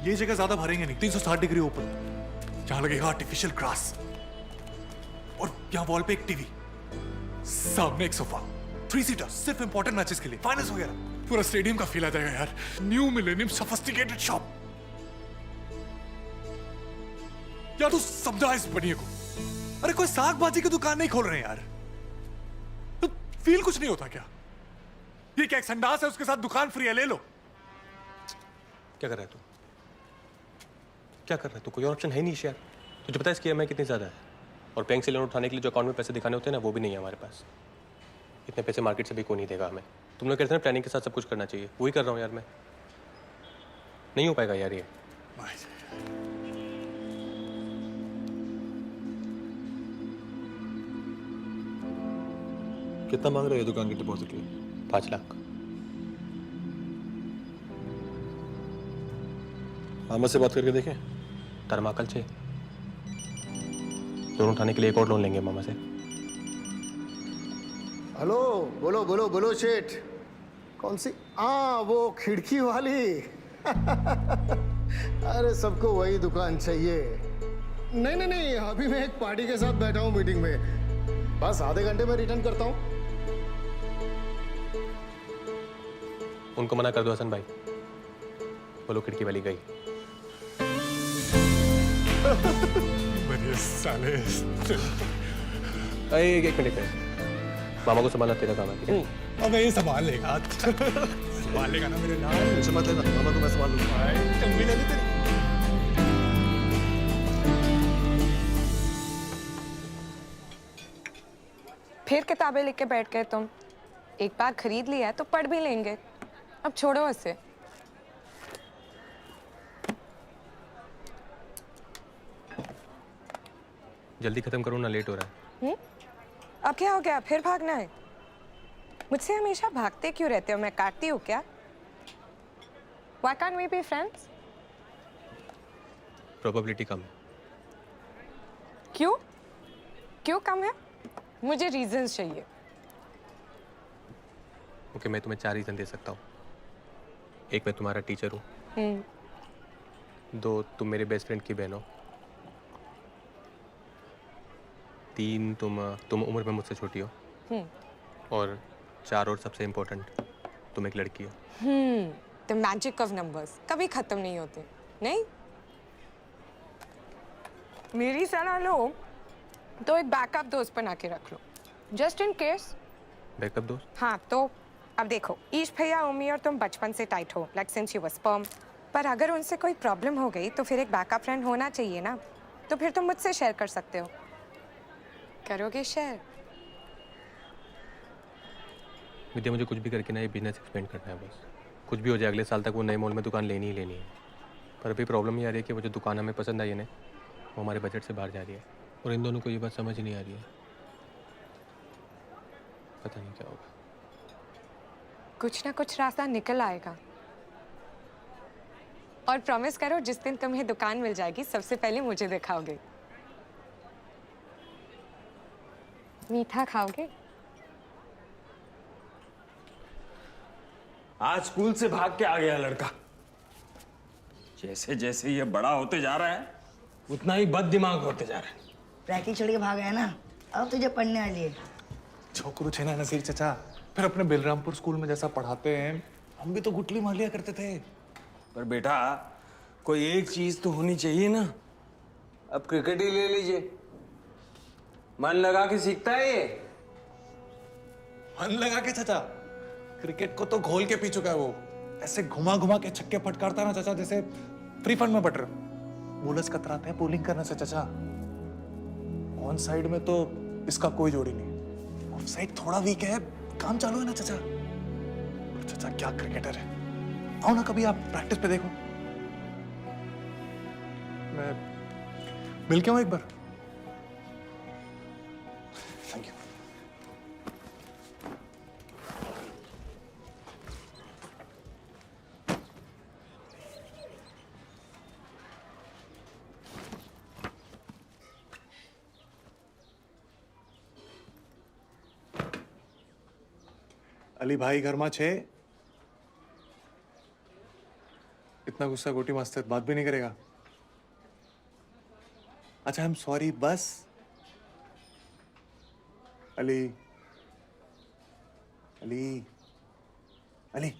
ये जगह ज्यादा भरेंगे नहीं, 360 डिग्री ओपन। यहां लगेगा आर्टिफिशियल ग्रास, और यहां वॉल पे एक टीवी, सामने एक सोफा, 3 सीटर, सिर्फ इंपॉर्टेंट मैचेस के लिए, फाइनल्स वगैरह। पूरा स्टेडियम का फील आ जाएगा यार। New millennium sophisticated shop. यार तू समझा इस बनिए को। अरे कोई साग भाजी की दुकान नहीं खोल रहे हैं यार, तो फील कुछ नहीं होता क्या? ये क्या एक संडास है, उसके साथ दुकान फ्री है, ले लो। क्या कर रहा है तू? क्या कर रहा है तू? कोई और ऑप्शन है नहीं यार। तुझे पता है इसकी EMI कितनी ज्यादा है? और बैंक से लोन उठाने के लिए जो अकाउंट में पैसे दिखाने होते हैं ना, वो भी नहीं है हमारे पास। इतने पैसे मार्केट से भी कोई नहीं देगा हमें। तुम लोग कहते हैं प्लानिंग के साथ सब कुछ करना चाहिए, वही कर रहा हूँ यार मैं। नहीं हो पाएगा यार ये। कितना मांग रहे हो दुकान की डिपॉजिट के लिए? 5 लाख। मामा से बात करके देखें। धर्माकल से लोन उठाने के लिए एक और लोन लेंगे मामा से। हेलो, बोलो बोलो बोलो सेठ। कौन सी? वो खिड़की वाली। अरे सबको वही दुकान चाहिए। नहीं नहीं नहीं, अभी मैं एक पार्टी के साथ बैठा हूँ मीटिंग में, बस आधे घंटे में रिटर्न करता हूँ। उनको मना कर दो हसन भाई, बोलो खिड़की वाली गई। बढ़िया साले। एक मिनट, मामा को संभालना तेरा काम है, ठीक है? अब ये संभाल लेगा। संभाल लेगा ना मेरे लाल। मुझे मत लेना, मामा को मैं संभाल लूंगा। चंगी लगी तेरी। फिर किताबें लेके बैठ गए तुम। एक बार खरीद लिया है तो पढ़ भी लेंगे, अब छोड़ो इसे। जल्दी खत्म करो ना, लेट हो रहा है। अब क्या हो गया, फिर भागना है? मुझसे हमेशा भागते क्यों रहते हो? मैं काटती हूँ क्या? Why can't we be friends? Probability कम है। क्यों? क्यों कम है? मुझे रीजंस चाहिए। ओके, मैं तुम्हें 4 रीजन दे सकता हूँ। 1, मैं तुम्हारा टीचर हूँ। 2, तुम मेरे बेस्ट फ्रेंड की बहन हो। 3, तुम उम्र में मुझसे छोटी हो। और 4 और सबसे इम्पोर्टेंट, तुम एक लड़की हो। The magic of numbers कभी खत्म नहीं होते, नहीं? मेरी सलाह लो तो एक बैकअप दोस्त बना के रख लो, जस्ट इन केस। बैकअप दोस्त? हाँ, तो अब देखो, ईश भैया, उम्मी और तुम बचपन से टाइट हो, like since you were sperm. पर अगर उनसे कोई प्रॉब्लम हो गई तो फिर एक बैकअप फ्रेंड होना चाहिए ना। तो फिर तुम मुझसे शेयर कर सकते हो। करोगे शेयर? विद्या, मुझे कुछ भी करके ना ये बिजनेस एक्सपेंड करना है बस। कुछ भी हो जाए, अगले साल तक वो नए मॉल में दुकान लेनी ही लेनी है। पर अभी प्रॉब्लम ये आ रही है कि वो जो दुकान हमें पसंद आई है ना, वो हमारे बजट से बाहर जा रही है। और इन दोनों को ये बात समझ ही नहीं आ रही है। पता नहीं क्या होगा। कुछ ना कुछ रास्ता निकल आएगा। और प्रॉमिस करो, जिस दिन तुम्हें दुकान मिल जाएगी सबसे पहले मुझे दिखाओगे। मीठा खाओगे? आज स्कूल से भाग के आ गया लड़का। जैसे जैसे ये बड़ा होते जा रहा है उतना ही बद दिमाग होते जा रहा है। प्रैक्टिस छोड़ के भाग गया ना, अब तुझे पढ़ने वाली है। छोकरू छे ना नसीर चचा, फिर अपने बिलरामपुर स्कूल में जैसा पढ़ाते हैं, हम भी तो गुटली मार लिया करते थे। पर बेटा, कोई एक चीज तो होनी चाहिए ना। अब क्रिकेट ही ले लीजिए, मन लगा के सीखता है ये। मन लगा के चचा? क्रिकेट को तो घोल के पी चुका है वो। ऐसे घुमा घुमा के छक्के फटकारता ना चचा, जैसे फ्री फंड में बटर। बोलर्स कतराते हैं बॉलिंग करने से चचा। ऑन साइड में तो इसका कोई जोड़ी नहीं, ऑफ साइड थोड़ा वीक है। काम चालू है ना चचा। और चचा क्या क्रिकेटर है। आओ ना कभी आप प्रैक्टिस पे देखो। मैं मिल के आऊं एक बार। Thank you. अली भाई घर में छे? इतना गुस्सा गोटी मास्टर बात भी नहीं करेगा। अच्छा, आई एम सॉरी बस। अली अली अली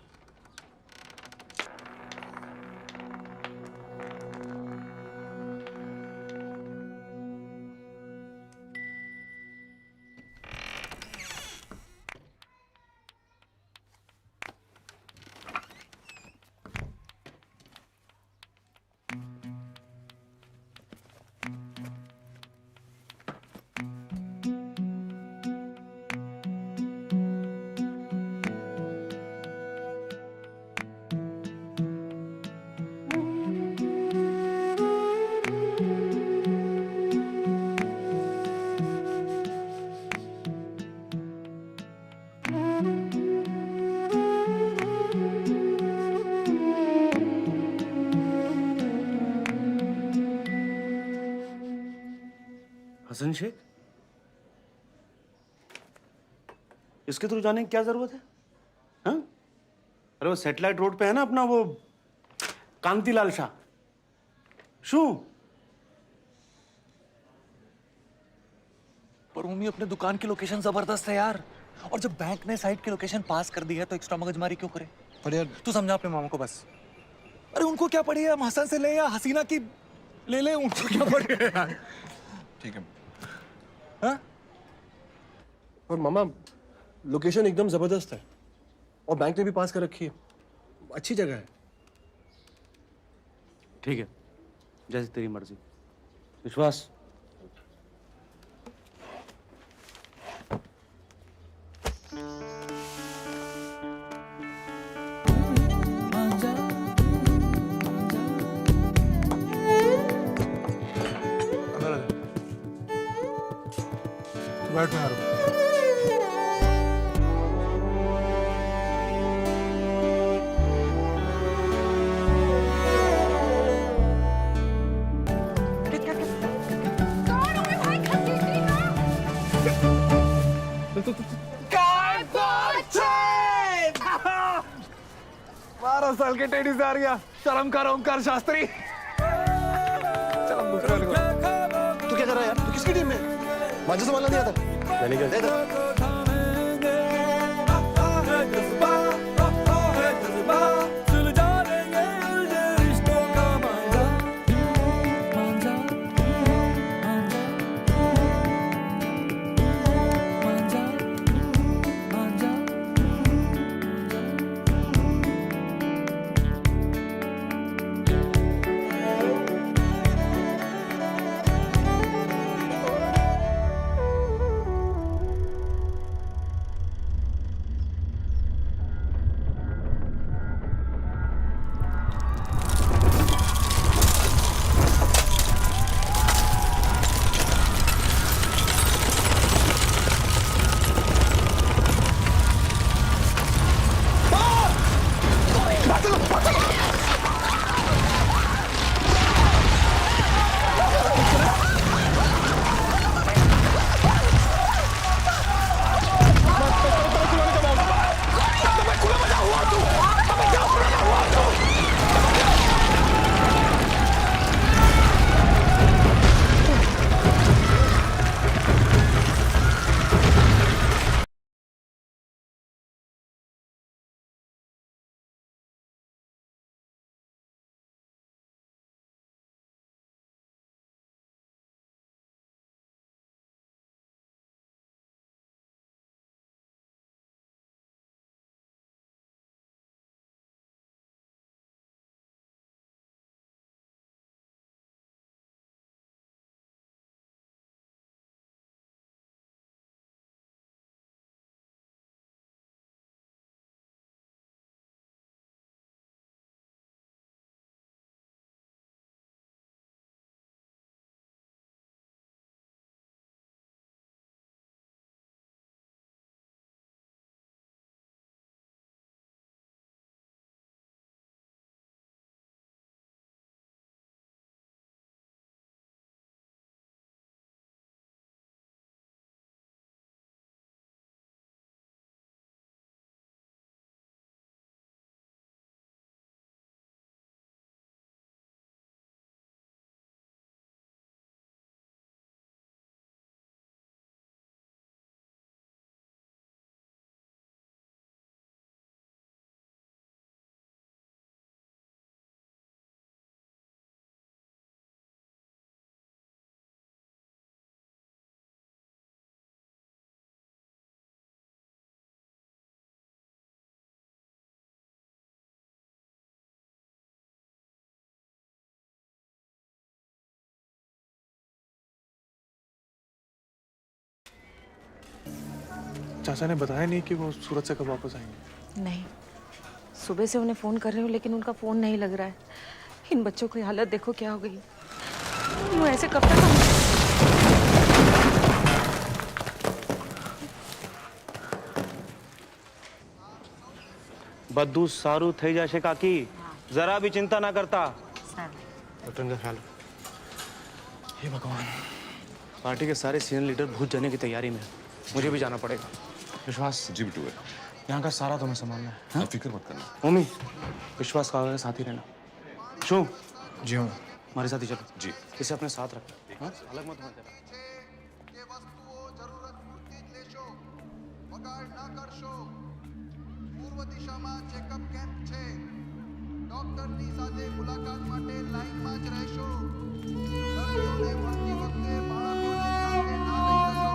हसन शेख? इसके थ्रू जाने की क्या जरूरत है? हाँ? अरे वो सैटेलाइट रोड पे है ना अपना वो कांतिलाल शाह। शू? पर मम्मी अपने दुकान की लोकेशन जबरदस्त है यार, और जब बैंक ने साइट की लोकेशन पास कर दी है तो एक्स्ट्रा मगजमारी क्यों करे? पर यार तू समझा अपने मामा को बस। अरे उनको क्या पड़ी है, हम हसन से ले या हसीना की ले ले, उनको क्या पड़ी है यार। ठीक है। हाँ? और मामा लोकेशन एकदम जबरदस्त है और बैंक ने भी पास कर रखी है, अच्छी जगह है। ठीक है, जैसे तेरी मर्जी। विश्वास, बैठ में आ रहा हूँ। बारह साल के टेनिस आ गया, शर्म कर ओंकार शास्त्री। चलो दूसरा लिखो। तू क्या कर रहा है यार? तू किसकी टीम में? मुझे संभालना नहीं आता। मैंने क्या दे चाचा ने बताया नहीं कि वो सूरत से कब वापस आएंगे? नहीं, सुबह से उन्हें फोन कर रही हूँ लेकिन उनका फोन नहीं लग रहा है। इन बच्चों की हालत देखो क्या हो गई। यूं ऐसे कब तक बद्दू सारू थई जाशे काकी, जरा भी चिंता ना करता। बटन का ख्याल। हे भगवान, पार्टी के सारे सीनियर लीडर भूत जाने की तैयारी में हैं। मुझे भी जाना पड़ेगा। विश्वास जी बिट्टू है, यहाँ का सारा तुम्हें संभालना है। हाँ? फिक्र मत करना। मम्मी, विश्वास का आगे साथ ही रहना। शो, जी हाँ। हमारे साथ ही चलो। जी। इसे अपने साथ रखो। हाँ? अलग मत होना जरा। પૂર્વ દિશામાં ચેકઅપ કેમ્પ છે. ડોક્ટરની સાથે મુલાકાત માટે લાઇનમાં જ રહેશો. દર્દીઓને મળતી વખતે બાળકોને સાથે ના લઈ જશો.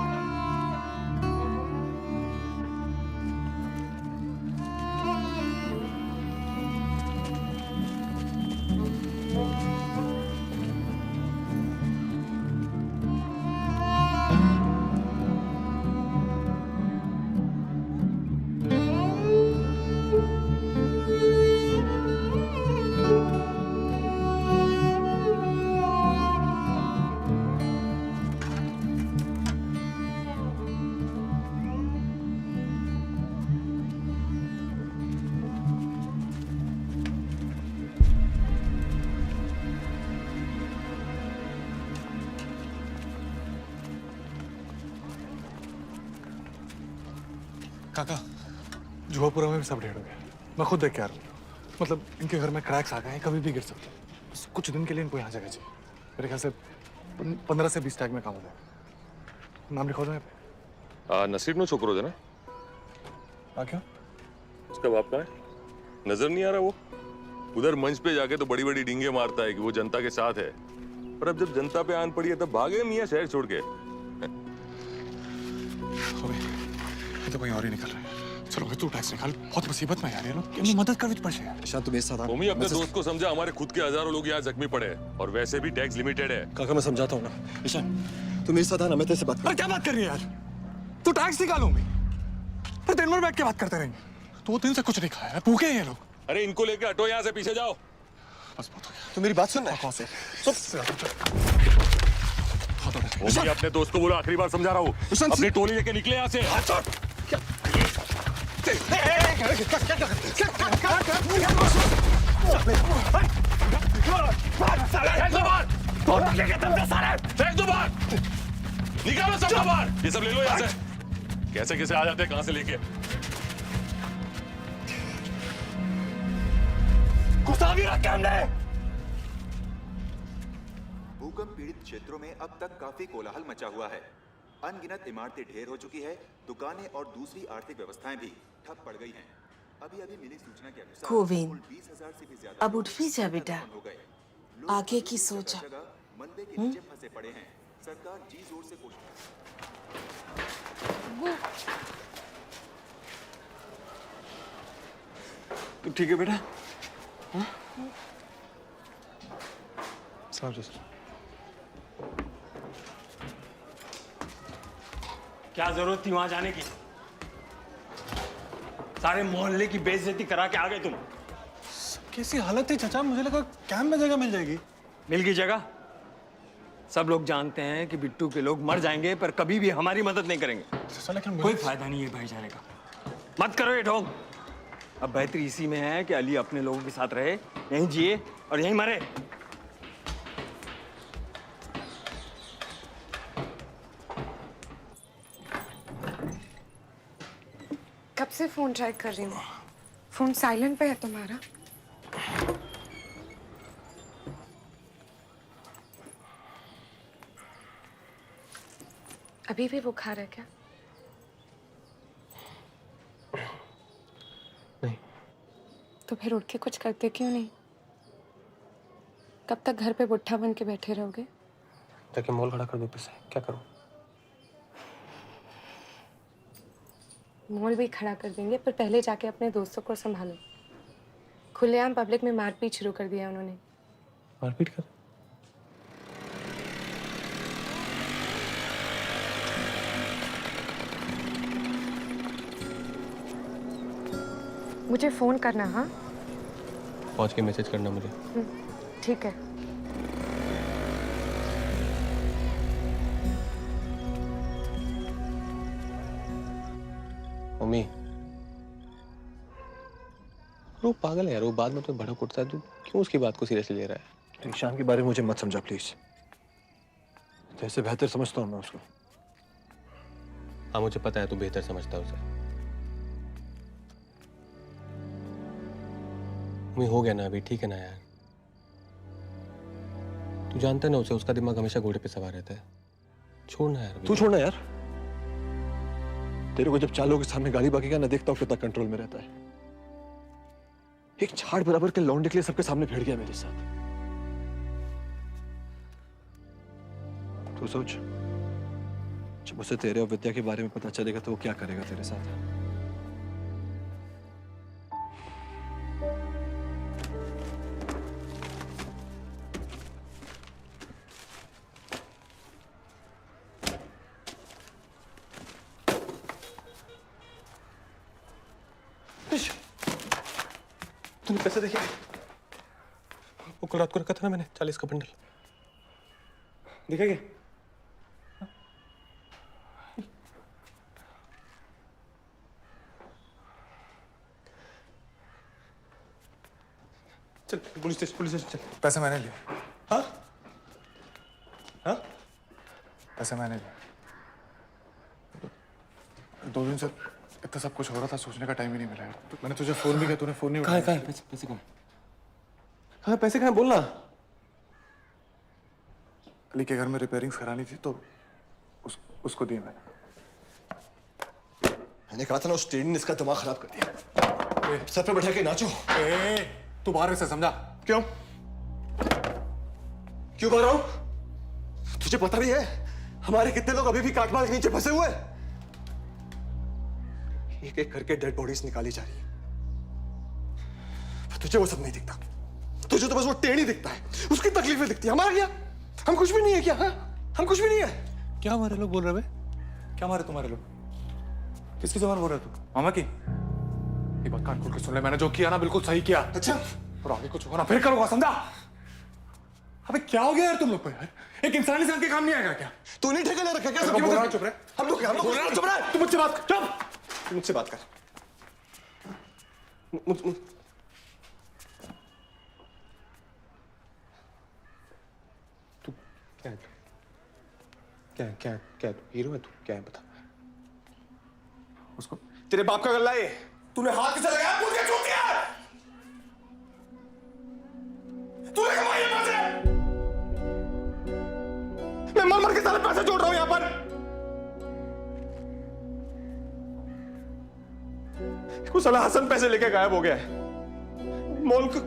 काका, जुआपुरा में भी सब ढेर हो गया। मैं खुद देख के आ रहा हूँ। मतलब इनके घर में क्रैक्स आ गए हैं, कभी भी गिर सकते हैं। बस कुछ दिन के लिए इनको यहाँ जगह चाहिए। मेरे ख्याल से 15 से 20 टैग में काम हो जाएगा। नाम लिखवा दो यहाँ पे। नसीब नो छोकरो है ना? क्या? उसका बाप कहाँ है? नजर नहीं आ रहा वो? उधर मंच पे जाके तो बड़ी बड़ी डींगे मारता है कि वो जनता के साथ है, पर अब जब जनता पे आन पड़ी है तब भागे मियाँ शहर छोड़ के। ये तो कोई और ही निकल रहा है। चलो भाई, तू टैक्स निकाल। बहुत मुसीबत में यार ये लोग। इनकी मदद कर भी पड़े यार। ईशान, तुम मेरे साथ आओ। मम्मी, अपने दोस्त को समझा, हमारे खुद के हजारों लोग यहाँ जख्मी पड़े हैं और वैसे भी टैक्स लिमिटेड है। काका, मैं समझाता हूँ ना। ईशान, तू मेरे साथ आना, मैं तेरे से बात कर। क्या बात कर रही है यार? तू टैक्स निकालूंगी, पर दिन भर बैठ के बात करते रहेंगे। 2 दिन से कुछ नहीं खाया, भूखे हैं ये लोग। अरे इनको लेके हटो यहाँ से, पीछे जाओ। बस बहुत हो गया। तू मेरी बात सुन रहा है? कौन से? मम्मी, अपने दोस्त को बोलो, आखिरी बार समझा रहा हूँ, अपनी टोली लेके निकले यहाँ से। निकालो सब बाहर, ये सब ले लो यहाँ से। कैसे कैसे आ जाते हैं, कहाँ से लेके? गुस्सा भी रखा हमने। भूकंप पीड़ित क्षेत्रों में अब तक काफी कोलाहल मचा हुआ है। अनगिनत इमारतें ढेर हो चुकी है, दुकानें और दूसरी आर्थिक व्यवस्थाएं भी ठप पड़ गई हैं। अभी अभी मिली सूचना के अनुसार गोविंद, 20,000 से भी ज्यादा अब उठ भी जा बेटा। आगे की सोचा। मलबे के नीचे फंसे पड़े हैं। सरकार जी जोर से कोशिश। तू ठीक है बेटा? क्या जरूरत थी वहां जाने की? सारे मोहल्ले की बेइज्जती करा के आ गए तुम। कैसी हालत थी चाचा? मुझे लगा कैंप में जगह मिल जाएगी। मिल गई जगह? सब लोग जानते हैं कि बिट्टू के लोग मर जाएंगे, पर कभी भी हमारी मदद नहीं करेंगे। लेकिन कोई फायदा नहीं है भाईचारे का। मत करो ये ढोंग। अब बेहतरी इसी में है कि अली अपने लोगों के साथ रहे, यहीं जिए और यहीं मरे। कब से फोन ट्राई कर रही हूँ, फोन साइलेंट पे है तुम्हारा। अभी भी बुखार है क्या? नहीं। तो फिर उठ के कुछ करते क्यों नहीं? कब तक घर पे बुट्ठा बन के बैठे रहोगे? ताकि मॉल खड़ा कर दो पैसे। क्या करूं? मॉल भी खड़ा कर देंगे, पर पहले जाके अपने दोस्तों को संभालो। खुलेआम पब्लिक में मारपीट शुरू कर दिया उन्होंने। मारपीट कर? मुझे फोन करना। हाँ, पहुंच के मैसेज करना मुझे। ठीक है। मम्मी, वो पागल है यार, वो बाद में तो भड़क उठता है। तू क्यों उसकी बात को सीरियसली ले रहा है? ईशान के बारे में मुझे मत समझा प्लीज। जैसे बेहतर समझता हूँ मैं उसको। हाँ मुझे पता है तू बेहतर समझता है उसे। मैं हो गया ना अभी, ठीक है ना यार। तू जानता है ना उसे, उसका दिमाग हमेशा घोड़े पे सवार रहता है। छोड़ना यार। तू छोड़ना यार। तेरे को जब चालों के सामने गाड़ी बाकी ना देखता हूँ कितना कंट्रोल में रहता है। एक झाड़ बराबर के लौंडे के लिए सबके सामने भिड़ गया मेरे साथ। तू सोच, जब उसे तेरे और विद्या के बारे में पता चलेगा तो वो क्या करेगा तेरे साथ। तूने पैसे देखे? वो कल रात को रखा था ना मैंने, 40 का बंडल। देखा क्या? चल पुलिस स्टेशन चल। पैसे मैंने लिए। हाँ हाँ पैसे मैंने लिए। 2 दिन से इतना सब कुछ हो रहा था, सोचने का टाइम ही नहीं मिला यार। मैंने तुझे फोन भी किया, तूने फोन नहीं उठाया। कहाँ है पैसे कहाँ? हाँ पैसे कहाँ? बोलना। अली के घर में रिपेयरिंग्स करानी थी तो उसको दिए मैंने। मैंने कहा था ना उस ट्रेन ने इसका दिमाग खराब कर दिया। सर पे बैठा के नाचो। तू बाहर से समझा क्यों? क्यों कर रहा हूं? तुझे पता नहीं है हमारे कितने लोग अभी भी काटमाल के नीचे फंसे हुए हैं। एक एक करके डेड बॉडीज निकाली जा रही है। तुझे वो सब नहीं दिखता। तुझे तो बस वो टेढ़ी दिखता है, उसकी तकलीफें दिखती है। हमारा क्या? हम कुछ भी नहीं है क्या? हाँ? हम कुछ भी नहीं है। क्या हमारे लोग बोल रहे हैं? क्या मारे तुम्हारे लोग? किसकी जबान बोल रहे तू? मामा की? ये बात कान खोल के सुन ले, मैंने जो किया ना बिल्कुल सही किया। अच्छा, और आगे कुछ होगा ना फिर करूंगा, समझा? अबे क्या हो गया यार तुम लोग को यार? एक इंसान इंसान के काम नहीं आएगा क्या? तू नहीं ठेका ले रखा क्या? सबकी बात चुप रहे। हम लोग चुप रहे। तू मुझसे बात कर। चुप। तू मुझसे बात कर। तू क्या है? क्या तू हीरो है? तू क्या है बता। उसको तेरे बाप का गल्ला है। तूने हाथ किसे लगाया? पूछ के चूक किया। तूने कमाई है पैसे। मैं मर मर के सारे पैसे जोड़ रहा हूं यहां पर। कुछ साला हसन पैसे लेके गायब हो गया है। मॉल का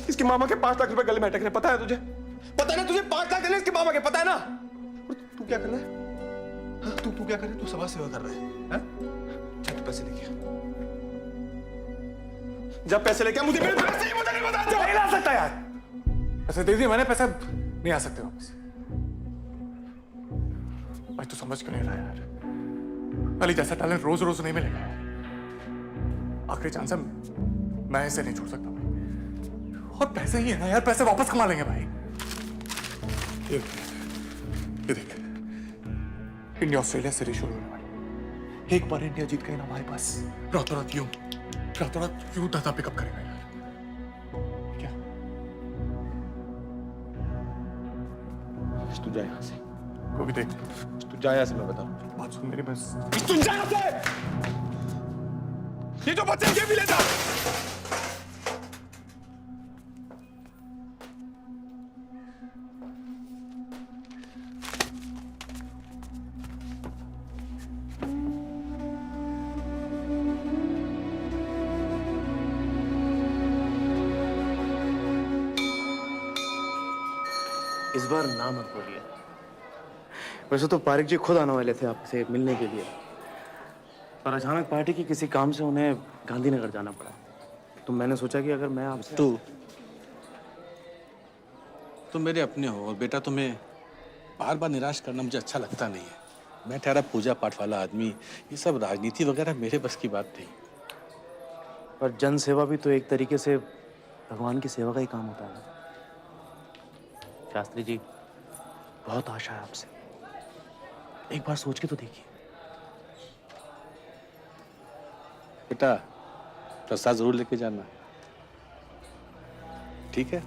इसके मामा के 5 लाख रुपए गले में अटक रहे। पता है तुझे? पता है ना तुझे? 5 लाख देने इसके मामा के। पता है ना? तू क्या कर रहा है? हाँ, तू क्या कर रहा है? तू समाज सेवा कर रहा है? चल तू पैसे लेके आ। जब पैसे लेके आ, मुझे मेरे पैसे ही मुझे नहीं बता। नहीं ला सकता यार। पैसे दे दिए मैंने, पैसे नहीं आ सकते वापस। भाई तू समझ क्यों नहीं रहा यार? अली जैसा टैलेंट रोज रोज नहीं मिलेगा। आखिरी चांस है, मैं इसे नहीं छोड़ सकता भाई। और पैसे ही है ना यार, पैसे वापस कमा लेंगे भाई। ये देख, इंडिया ऑस्ट्रेलिया सीरीज शुरू होने वाली। एक बार इंडिया जीत गई ना हमारे पास, रातों रात यूं दादा पिकअप करेगा यार। क्या? तू जा यहाँ से। वो भी देख, तू जा यहाँ से, मैं बता। बात सुन मेरी बस। तू जा यहाँ से। ये जो बच्चे ये भी ले जा। इस बार ना मत बोलिए। वैसे तो पारिक जी खुद आने वाले थे आपसे मिलने के लिए, पर अचानक पार्टी की किसी काम से उन्हें गांधीनगर जाना पड़ा। तो मैंने सोचा कि अगर मैं आपसे तुम मेरे अपने हो और बेटा तुम्हें बार बार निराश करना मुझे अच्छा लगता नहीं है। मैं ठहरा पूजा पाठ वाला आदमी, ये सब राजनीति वगैरह मेरे बस की बात नहीं। पर जन सेवा भी तो एक तरीके से भगवान की सेवा का ही काम होता है ना। शास्त्री जी, बहुत आशा है आपसे, एक बार सोच के तो देखिए। बेटा प्रसाद जरूर लेके जाना, ठीक है?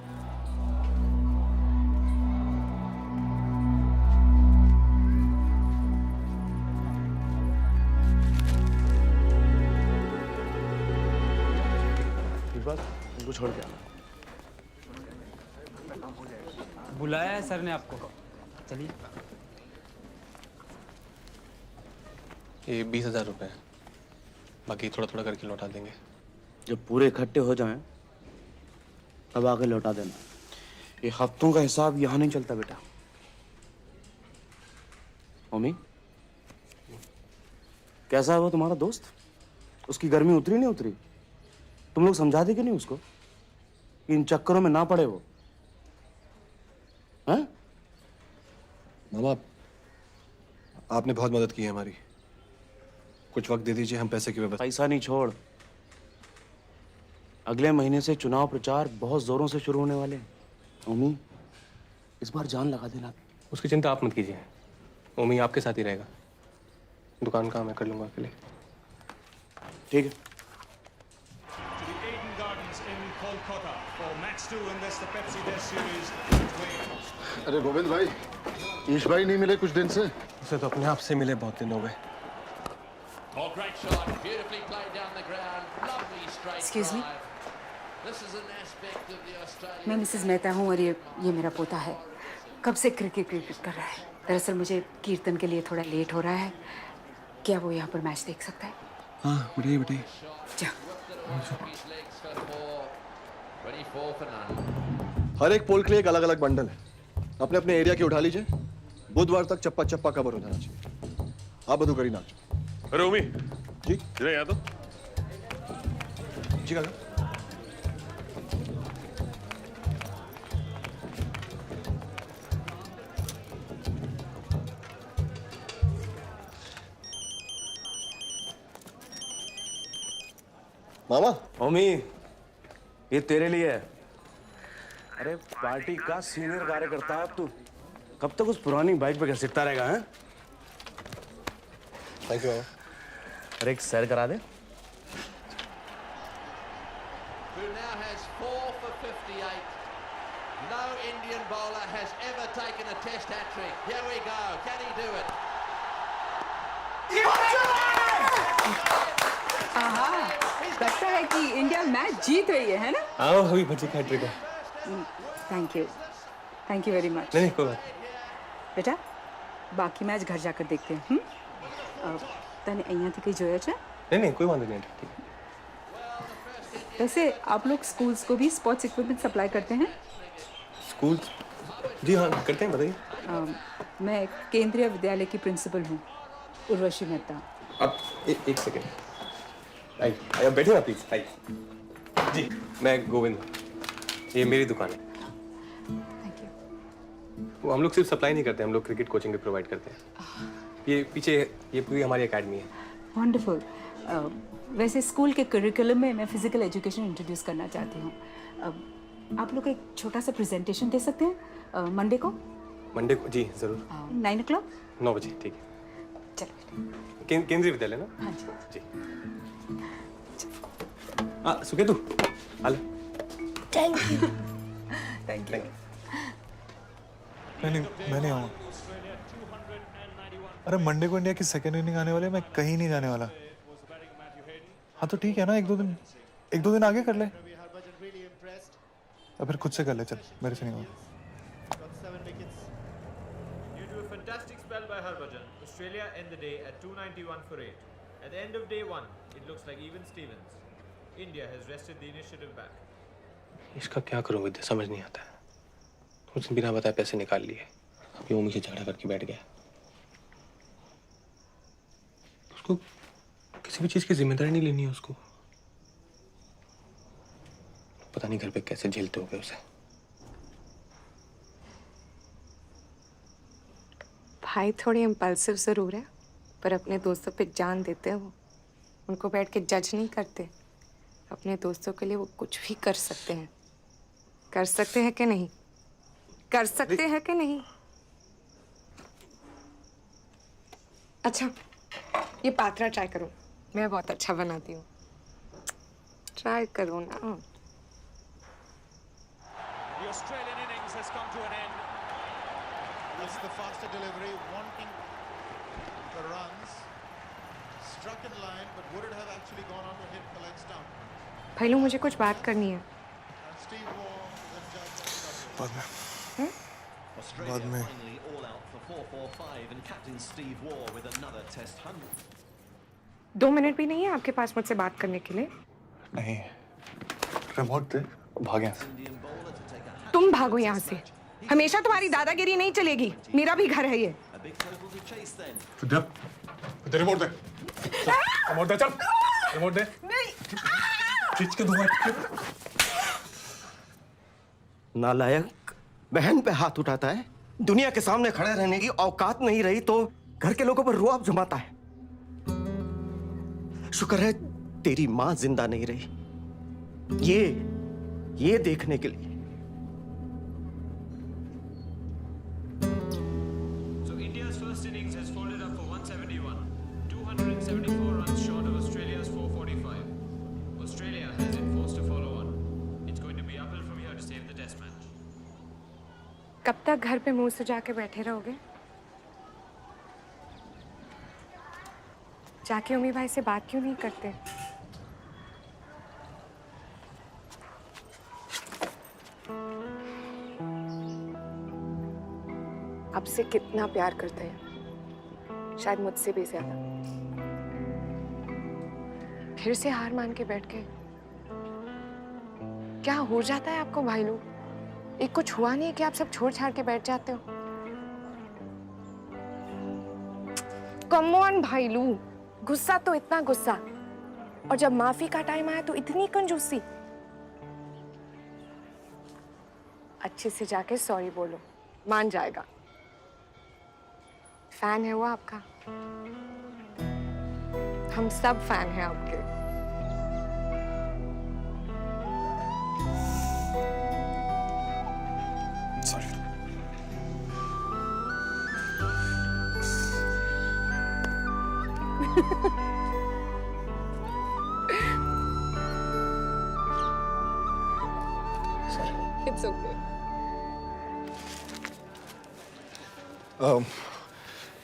उनको छोड़ के आना। बुलाया है सर ने आपको। चलिए। ये 20,000 रुपये है, बाकी थोड़ा थोड़ा करके लौटा देंगे। जब पूरे इकट्ठे हो जाएं तब आके लौटा देना। ये हफ्तों का हिसाब यहाँ नहीं चलता बेटा। मम्मी, कैसा है वो तुम्हारा दोस्त? उसकी गर्मी उतरी नहीं उतरी? तुम लोग समझा दे कि नहीं उसको कि इन चक्करों में ना पड़े वो? हैं? मामा, आपने बहुत मदद की है हमारी। कुछ वक्त दे दीजिए, हम पैसे की व्यवस्था। पैसा नहीं छोड़, अगले महीने से चुनाव प्रचार बहुत जोरों से शुरू होने वाले हैं। मम्मी, इस बार जान लगा देना। उसकी चिंता आप मत कीजिए, ओमी आपके साथ ही रहेगा। दुकान का मैं कर लूंगा अकेले। ठीक है। अरे गोविंद भाई, ईश भाई नहीं मिले कुछ दिन से? उसे तो अपने आप से मिले बहुत दिन हो गए। Excuse me? मैं मिसेस मेहता हूँ और ये मेरा पोता है। कब से क्रिकेट कर रहा है। दरअसल मुझे कीर्तन के लिए थोड़ा लेट हो रहा है। क्या वो यहाँ पर मैच देख सकता है? हाँ बताइए बताइए। हर एक पोल के लिए एक अलग अलग बंडल है। अपने अपने एरिया की उठा लीजिए। बुधवार तक चप्पा चप्पा कवर हो जाना चाहिए। आप बधु करी नाच। अरे ओमी जी जरा यहाँ तो। जी काका। मामा। ओमी, ये तेरे लिए है। अरे पार्टी का सीनियर कार्यकर्ता है तू। कब तक उस पुरानी बाइक पे घसीटता रहेगा? हैं? थैंक यू मामा। अरे एक सैर करा दे। Who now has 4 for 58. No Indian bowler has ever taken a test hat-trick. Here we go. Can he do it? हाँ, लगता है कि इंडिया मैच जीत रही है ना? आओ अभी बच्चे का हैट्रिक है। Thank you very much. नहीं कोई बात। बेटा, बाकी मैच घर जाकर देखते हैं। तने અહીંયાથી કઈ જોયા છે? नहीं कोई बात नहीं। ठीक है। वैसे आप लोग स्कूल्स को भी स्पोर्ट्स इक्विपमेंट सप्लाई करते हैं? स्कूल? जी हाँ करते हैं, बताइए। मैं केंद्रीय विद्यालय की प्रिंसिपल हूँ, उर्वशी मेहता। अब एक सेकेंड आइए, बैठिए ना प्लीज। आइए जी, मैं गोविंद, ये मेरी दुकान है। Thank you. वो हम लोग सिर्फ सप्लाई नहीं करते, हम लोग क्रिकेट कोचिंग भी प्रोवाइड करते हैं। ये पीछे ये पूरी हमारी एकेडमी है। वंडरफुल। वैसे स्कूल के करिकुलम में मैं फिजिकल एजुकेशन इंट्रोड्यूस करना चाहती हूँ। आप लोग एक छोटा सा प्रेजेंटेशन दे सकते हैं मंडे को? मंडे को? जी जरूर। 9 o'clock? 9 बजे, ठीक है। चलो। केंद्रीय विद्यालय ना? हाँ जी। हाँ सुके तू हाल। Thank you. Thank you. मैं नहीं आऊँगा। अरे मंडे को इंडिया की सेकेंड इनिंग आने वाले, मैं कहीं नहीं जाने वाला। हाँ तो ठीक है ना, एक दो दिन आगे कर ले, या फिर खुद से कर ले। चल, मेरे से नहीं होगा। Due to a fantastic spell by Harbhajan, Australia end the day at 291 for 8. At the end of day 1, it looks like even Stevens. India has wrested the initiative back. इसका क्या करूं विद्या, समझ नहीं आता है। उसने बिना बताए पैसे निकाल लिए, अभी ओमी से झगड़ा करके बैठ गया। उसको किसी भी चीज की जिम्मेदारी नहीं लेनी है उसको। पता नहीं घर पे कैसे झेलते होंगे उसे। भाई थोड़े इम्पल्सिव जरूर है, पर अपने दोस्तों पे जान देते हैं वो। उनको बैठ के जज नहीं करते। अपने दोस्तों के लिए वो कुछ भी कर सकते हैं। कर सकते हैं कि नहीं? कर सकते हैं कि नहीं? अच्छा, ये पात्रा ट्राई करो, मैं बहुत अच्छा बनाती हूँ। ट्राई करो ना। The Australian innings has come to an end. This is the faster delivery, wanting the runs. Struck in line, but would it have actually gone on to hit the leg stump? भाईलू, मुझे कुछ बात करनी है। बाद में बाद में 2 minute भी नहीं है आपके पास मुझसे बात करने के लिए? नहीं, रिमोट दे, भाग यहाँ से। तुम भागो यहाँ से। हमेशा तुम्हारी दादागिरी नहीं चलेगी। मेरा भी घर है ये। रिमोट दे, रिमोट दे, चल, रिमोट दे। नहीं। खींच के दूंगा। नालायक, बहन पे हाथ उठाता है। दुनिया के सामने खड़े रहने की औकात नहीं रही तो घर के लोगों पर रुआब जमाता है। शुक्र है तेरी मां जिंदा नहीं रही, ये देखने के लिए। So India's first innings has folded up for 171, 274 runs short of Australia's 445. Australia has enforced a follow-on. It's going to be uphill from here to save the Test match. कब तक घर पे मुंह सजा के बैठे रहोगे? जाके उम्मी भाई से बात क्यों नहीं करते? आपसे कितना प्यार करते हैं, शायद मुझसे भी ज्यादा। फिर से हार मान के बैठ गए। क्या हो जाता है आपको भाई लोग? एक कुछ हुआ नहीं है कि आप सब छोड़ छाड़ के बैठ जाते हो? कम ऑन भाई लू, गुस्सा तो इतना गुस्सा, और जब माफी का टाइम आया तो इतनी कंजूसी। अच्छे से जाके सॉरी बोलो, मान जाएगा। फैन है वो आपका, हम सब फैन हैं आपके। सॉरी। It's okay.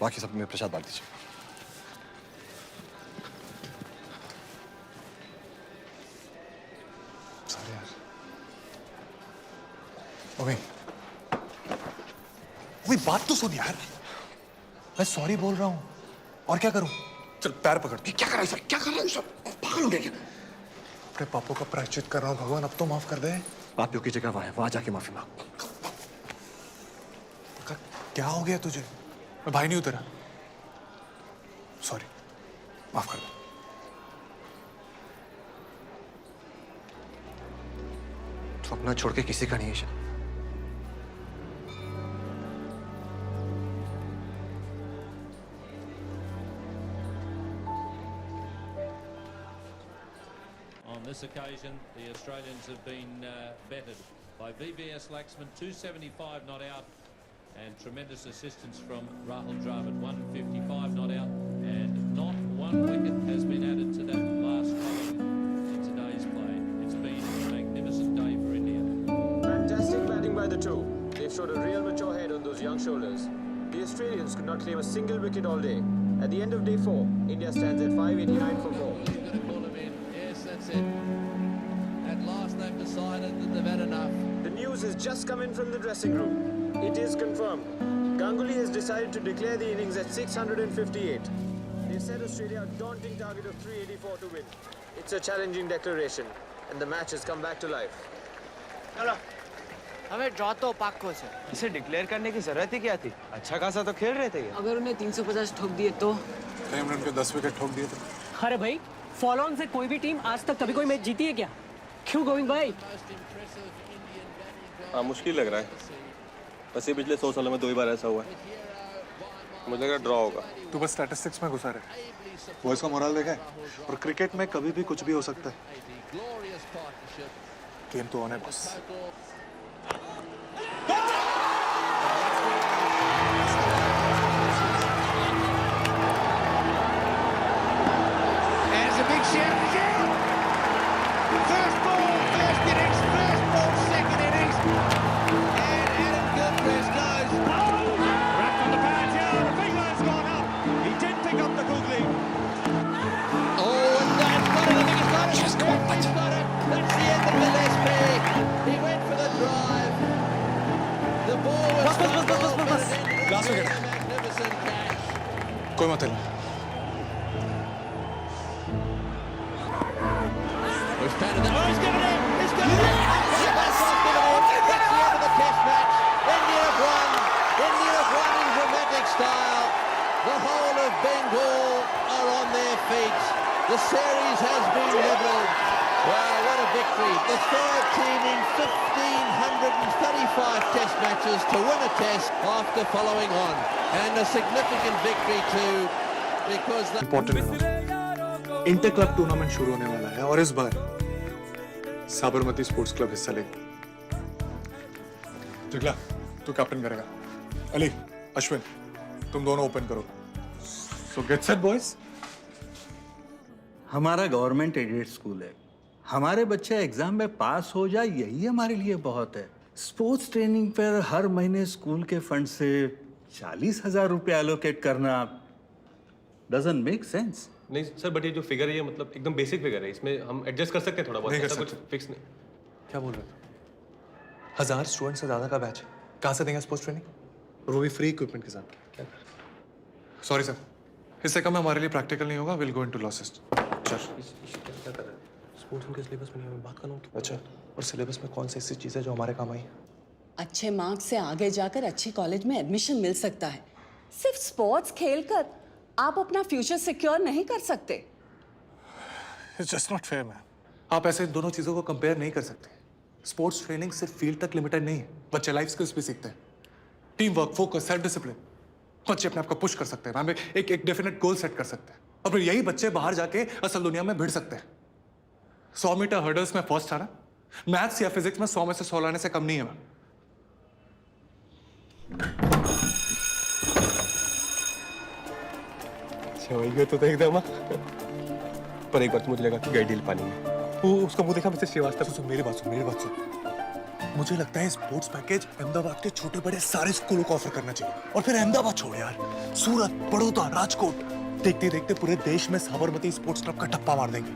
बाकी सब में प्रसाद बांट दीजिए। सॉरी यार। ओए, बात तो सुन यार। मैं सॉरी बोल रहा हूँ, और क्या करूँ? चल पैर पकड़। क्या कर रहा है सर? क्या कर रहा है सर? पागल हो गया क्या? अपने पापों का प्रायश्चित कर रहा हूँ भगवान, अब तो माफ कर दे। पापियों की जगह वहां जाके माफी मांग। क्या हो गया तुझे? मैं भाई नहीं हूं तेरा। सॉरी, माफ कर दे। तो अपना छोड़ के किसी का नहीं है। On this occasion, the Australians have been bettered by VVS Laxman, 275 not out, and tremendous assistance from Rahul Dravid, 155 not out, and not one wicket has been added to that last column in today's play. It's been a magnificent day for India. Fantastic batting by the two. They've showed a real mature head on those young shoulders. The Australians could not claim a single wicket all day. At the end of day 4, India stands at 589 for 4. He's going to pull him in. Yes, that's it. At last they've decided that they've had enough. The news has just come in from the dressing room. It is confirmed. Ganguly has decided to declare the innings at 658. They've set Australia a daunting target of 384 to win. It's a challenging declaration, and the match has come back to life. चलो, हमें draw तो पाक्को से। इसे declare करने की जरूरत ही क्या थी? अच्छा खासा तो खेल रहे थे ये। अगर उन्हें 350 ठोक दिए तो? इमरान के 10 विकेट ठोक दिए थे। अरे भाई, फॉलो ऑन से कोई भी टीम आज तक कभी कोई मैच जीती है क्या? क्यों गोविंद भाई? हाँ, मुश्किल लग रहा है। वैसे पिछले 100 सालों में 2 ही बार ऐसा हुआ है। मुझे लगा ड्रॉ होगा। तू बस स्टैटिस्टिक्स में घुसा रहे। वो इसका मोरल देखा है? और क्रिकेट में कभी भी कुछ भी हो सकता है। गेम तो ऑन है बस। There's a big shot. First ball, first innings, first ball, second innings. And Adam Gilchrist goes. Wrapped on the pad here. The big man's gone up. He did pick up the googly. Oh, and that's got it. I think he's got it. He's got it. That's the end of the last play. Last wicket कोई मत हिला The whole of Bengal are on their feet. The series has been levelled. Wow, what a victory. The third team in 1,535 test matches to win a test after following on. And a significant victory too, because the... important inter club tournament शुरू होने वाला है और इस बार Sabarmati sports club हिस्सा लेगा। जिगला तू captain करेगा, अली अश्विन तुम दोनों ओपन करो। सो गेट सेट बॉयज। हमारा गवर्नमेंट एडेड स्कूल है, हमारे बच्चे एग्जाम में पास हो जाए यही हमारे लिए बहुत है। स्पोर्ट्स ट्रेनिंग पर हर महीने स्कूल के फंड से 40,000 रुपए एलोकेट करना डजंट मेक सेंस। नहीं सर, बट ये जो फिगर है ये मतलब एकदम बेसिक फिगर है, इसमें हम एडजस्ट कर सकते हैं थोड़ा बहुत, नहीं कर ऐसा कुछ सकते। फिक्स नहीं। क्या बोल रहे थे? 1000 स्टूडेंट से ज्यादा का बैच, कहाँ से देंगे स्पोर्ट्स ट्रेनिंग, और वो भी फ्री इक्विपमेंट के साथ। क्या सॉरी सर, इससे कम हमारे लिए प्रैक्टिकल नहीं होगा। Will go into losses. चल क्या कर रहा है? स्पोर्ट्स उनके सिलेबस में नहीं है, बात कर रहा हूँ। अच्छा, और सिलेबस में कौन सी ऐसी चीज़ है जो हमारे काम आई? अच्छे मार्क्स से आगे जाकर अच्छे कॉलेज में एडमिशन मिल सकता है। सिर्फ स्पोर्ट्स खेलकर आप अपना फ्यूचर सिक्योर नहीं कर सकते। It's just not fair ma'am. आप ऐसे इन दोनों चीज़ों को कंपेयर नहीं कर सकते। स्पोर्ट्स ट्रेनिंग सिर्फ फील्ड तक लिमिटेड नहीं है, बच्चे लाइफ स्किल्स भी सीखते हैं, team work, focus, self discipline. बच्चे अपने आप को पुश कर सकते हैं मैम, एक डेफिनेट गोल सेट कर सकते हैं, और फिर यही बच्चे बाहर जाके असल दुनिया में भिड़ सकते हैं। 100 मीटर हर्डल्स में फर्स्ट आना मैथ्स या फिजिक्स में 100 में से 100 लाने से कम नहीं है मैम। अच्छा वही गया तो एकदम, पर एक बार तो मुझे लगा कि गई डील पानी में। वो उसका मुंह देखा, मिस्टर श्रीवास्तव। सुन मेरी बात सुन। मुझे लगता है स्पोर्ट्स पैकेज अहमदाबाद के छोटे बड़े सारे स्कूलों को ऑफर करना चाहिए, और फिर अहमदाबाद छोड़ यार, सूरत, बड़ौदा, राजकोट, देखते देखते पूरे देश में साबरमती स्पोर्ट्स क्लब का टप्पा मार देंगे।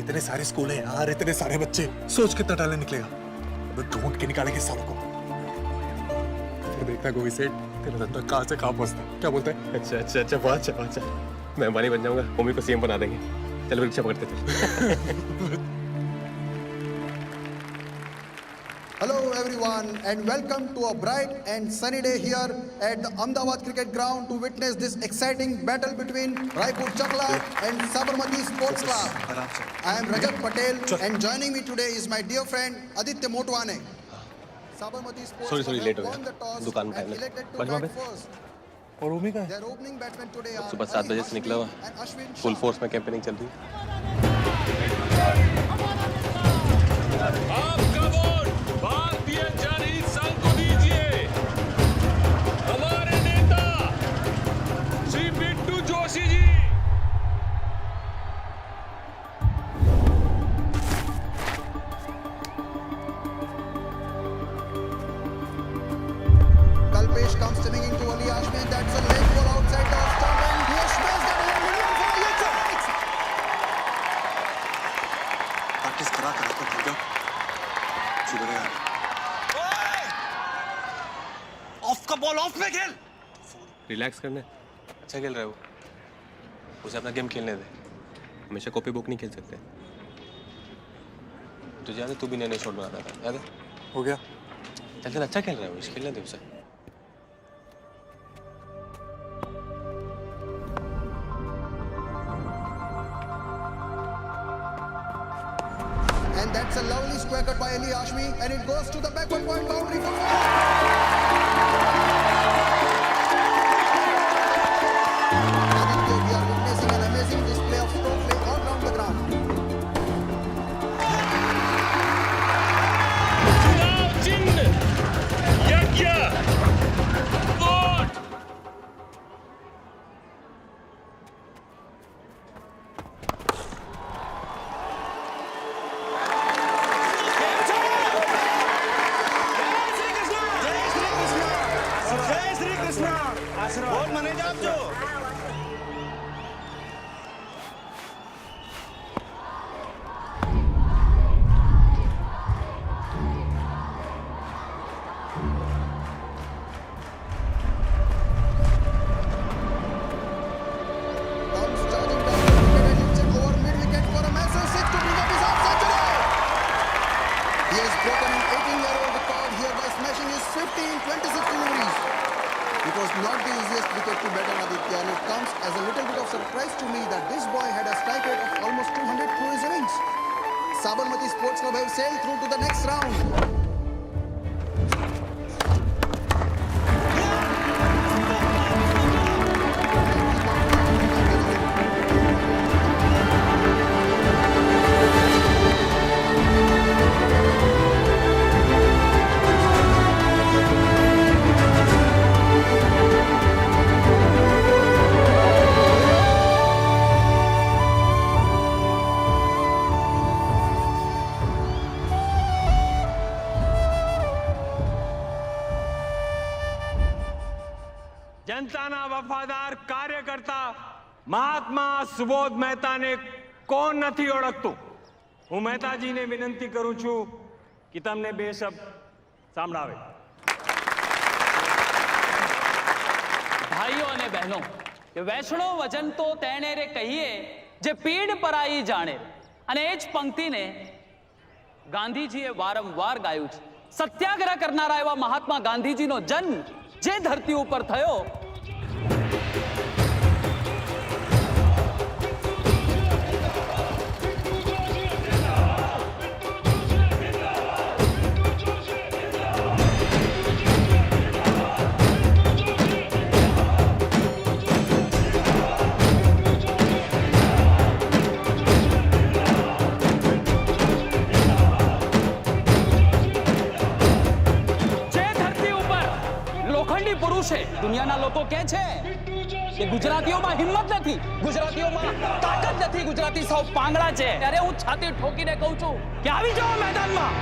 इतने सारे स्कूल हैं यार, इतने सारे बच्चे, सोच कितना टैलेंट निकलेगा। अब ढूंढ के निकालेंगे सालों को, फिर देखना गोवी सेठ तेरा धंधा कहाँ से कहाँ पहुंचता है। क्या बोलता है? अच्छा बहुत अच्छा, मैं अंबानी बन जाऊंगा, मम्मी को सीएम बना देंगे। चलो रिक्शा पकड़ते थे। Hello everyone and welcome to a bright and sunny day here at the Ahmedabad Cricket Ground to witness this exciting battle between Raipur Chakla and Sabarmati Sports Club. I am Rajat Patel and joining me today is my dear friend Aditya Motwane. Sabarmati Sports Club sorry late हो won the गया, toss दुकान में and time elected लगा। to बजमा bat first. और ओमी का Their opening batsmen today are सुबह 7 बजे से निकला हुआ, and Ashwin full Shah. Force में कैंपेनिंग चल रही है। आपका वोट भारतीय जनहित संघ को दीजिए। हमारे नेता Shri Bittu Joshi ji. Kalpesh comes stepping into Ali Ashwin. That's a late ball outside the stump and he has smashed that in the middle for a six. Practice करा कर भूल शुक्र यार। ऑफ का बॉल ऑफ में खेल। रिलैक्स करने, अच्छा खेल रहा है वो, उसे अपना गेम खेलने दे। हमेशा कॉपी बुक नहीं खेल सकते। तुझे याद है तू भी नए शॉट बनाता था, याद है? हो गया। चल अच्छा खेल रहा है वो, इसे खेलने दे उसे। And that's a lovely square cut by Ali Ashmi and it goes to the backward point boundary for Aditya, we are witnessing an amazing display of stroke play all around the ground. चुनाव चिन्ह यज्ञ vote. बहुत manage आप जो 26 deliveries. It was not the easiest wicket to bat on Aditya, and it comes as a little bit of surprise to me that this boy had a strike rate of almost 200 through his innings. Sabarmati Sports Club have sailed through to the next round. જનતાના વફાદાર કાર્યકર્તા મહાત્મા સુબોધ મહેતાને કોણ નથી ઓળખતું? હું મહેતાજીને વિનંતી કરું છું કે તમને બે શબ્દ સંભળાવે. ભાઈઓ અને બહેનો, વૈષ્ણવ વચન તો તેણે રે કહીએ જે પીડ પરાઈ જાણે, અને એ જ પંક્તિને ગાંધીજીએ વારંવાર ગાયું છે. સત્યાગ્રહ કરનારા એવા મહાત્મા ગાંધીજીનો જન્મ જે ધરતી ઉપર થયો, દુનિયાના લોકો કહે છે કે ગુજરાતીઓમાં હિંમત નથી, ગુજરાતીઓમાં તાકાત નથી, ગુજરાતી સૌ પાંગડા છે. ત્યારે હું છાતી ઠોકીને કહું છું કે આવી જાઓ મેદાનમાં.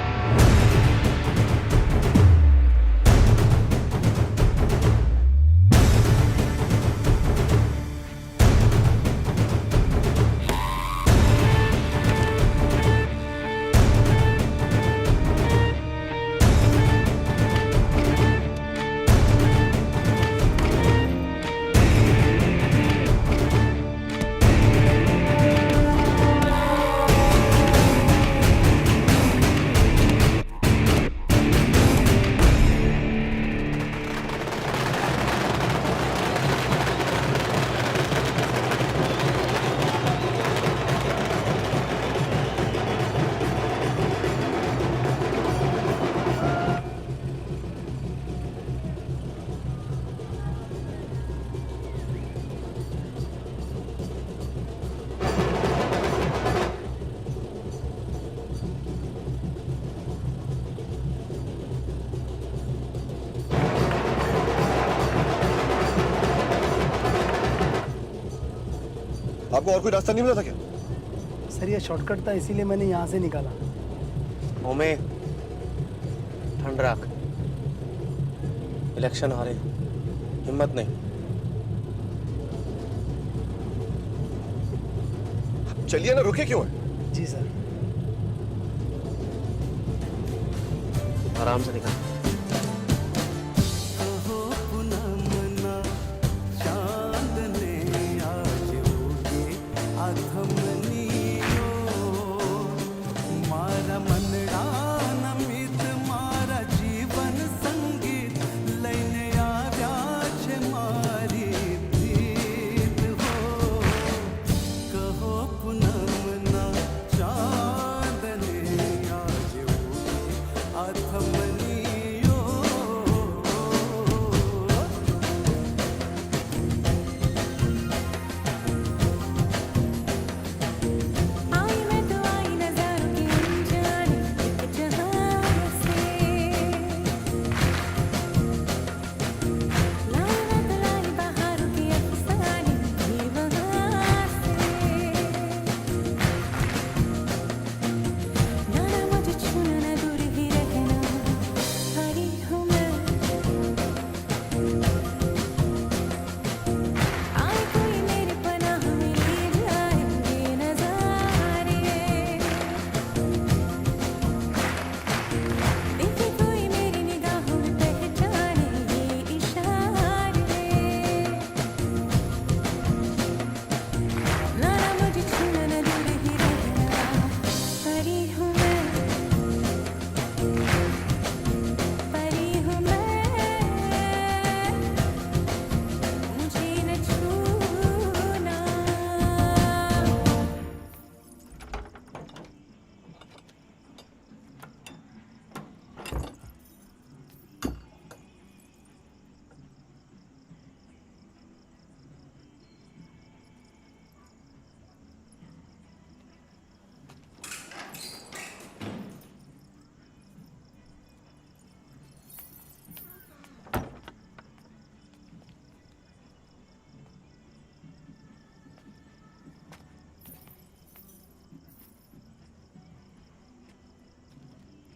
आपको और कोई रास्ता नहीं मिला था क्या? सर ये शॉर्टकट था, इसीलिए मैंने यहाँ से निकाला. ओमे ठंड रख, इलेक्शन हारे, हिम्मत नहीं. चलिए ना, रुके क्यों है? जी सर. आराम से निकल. Athamani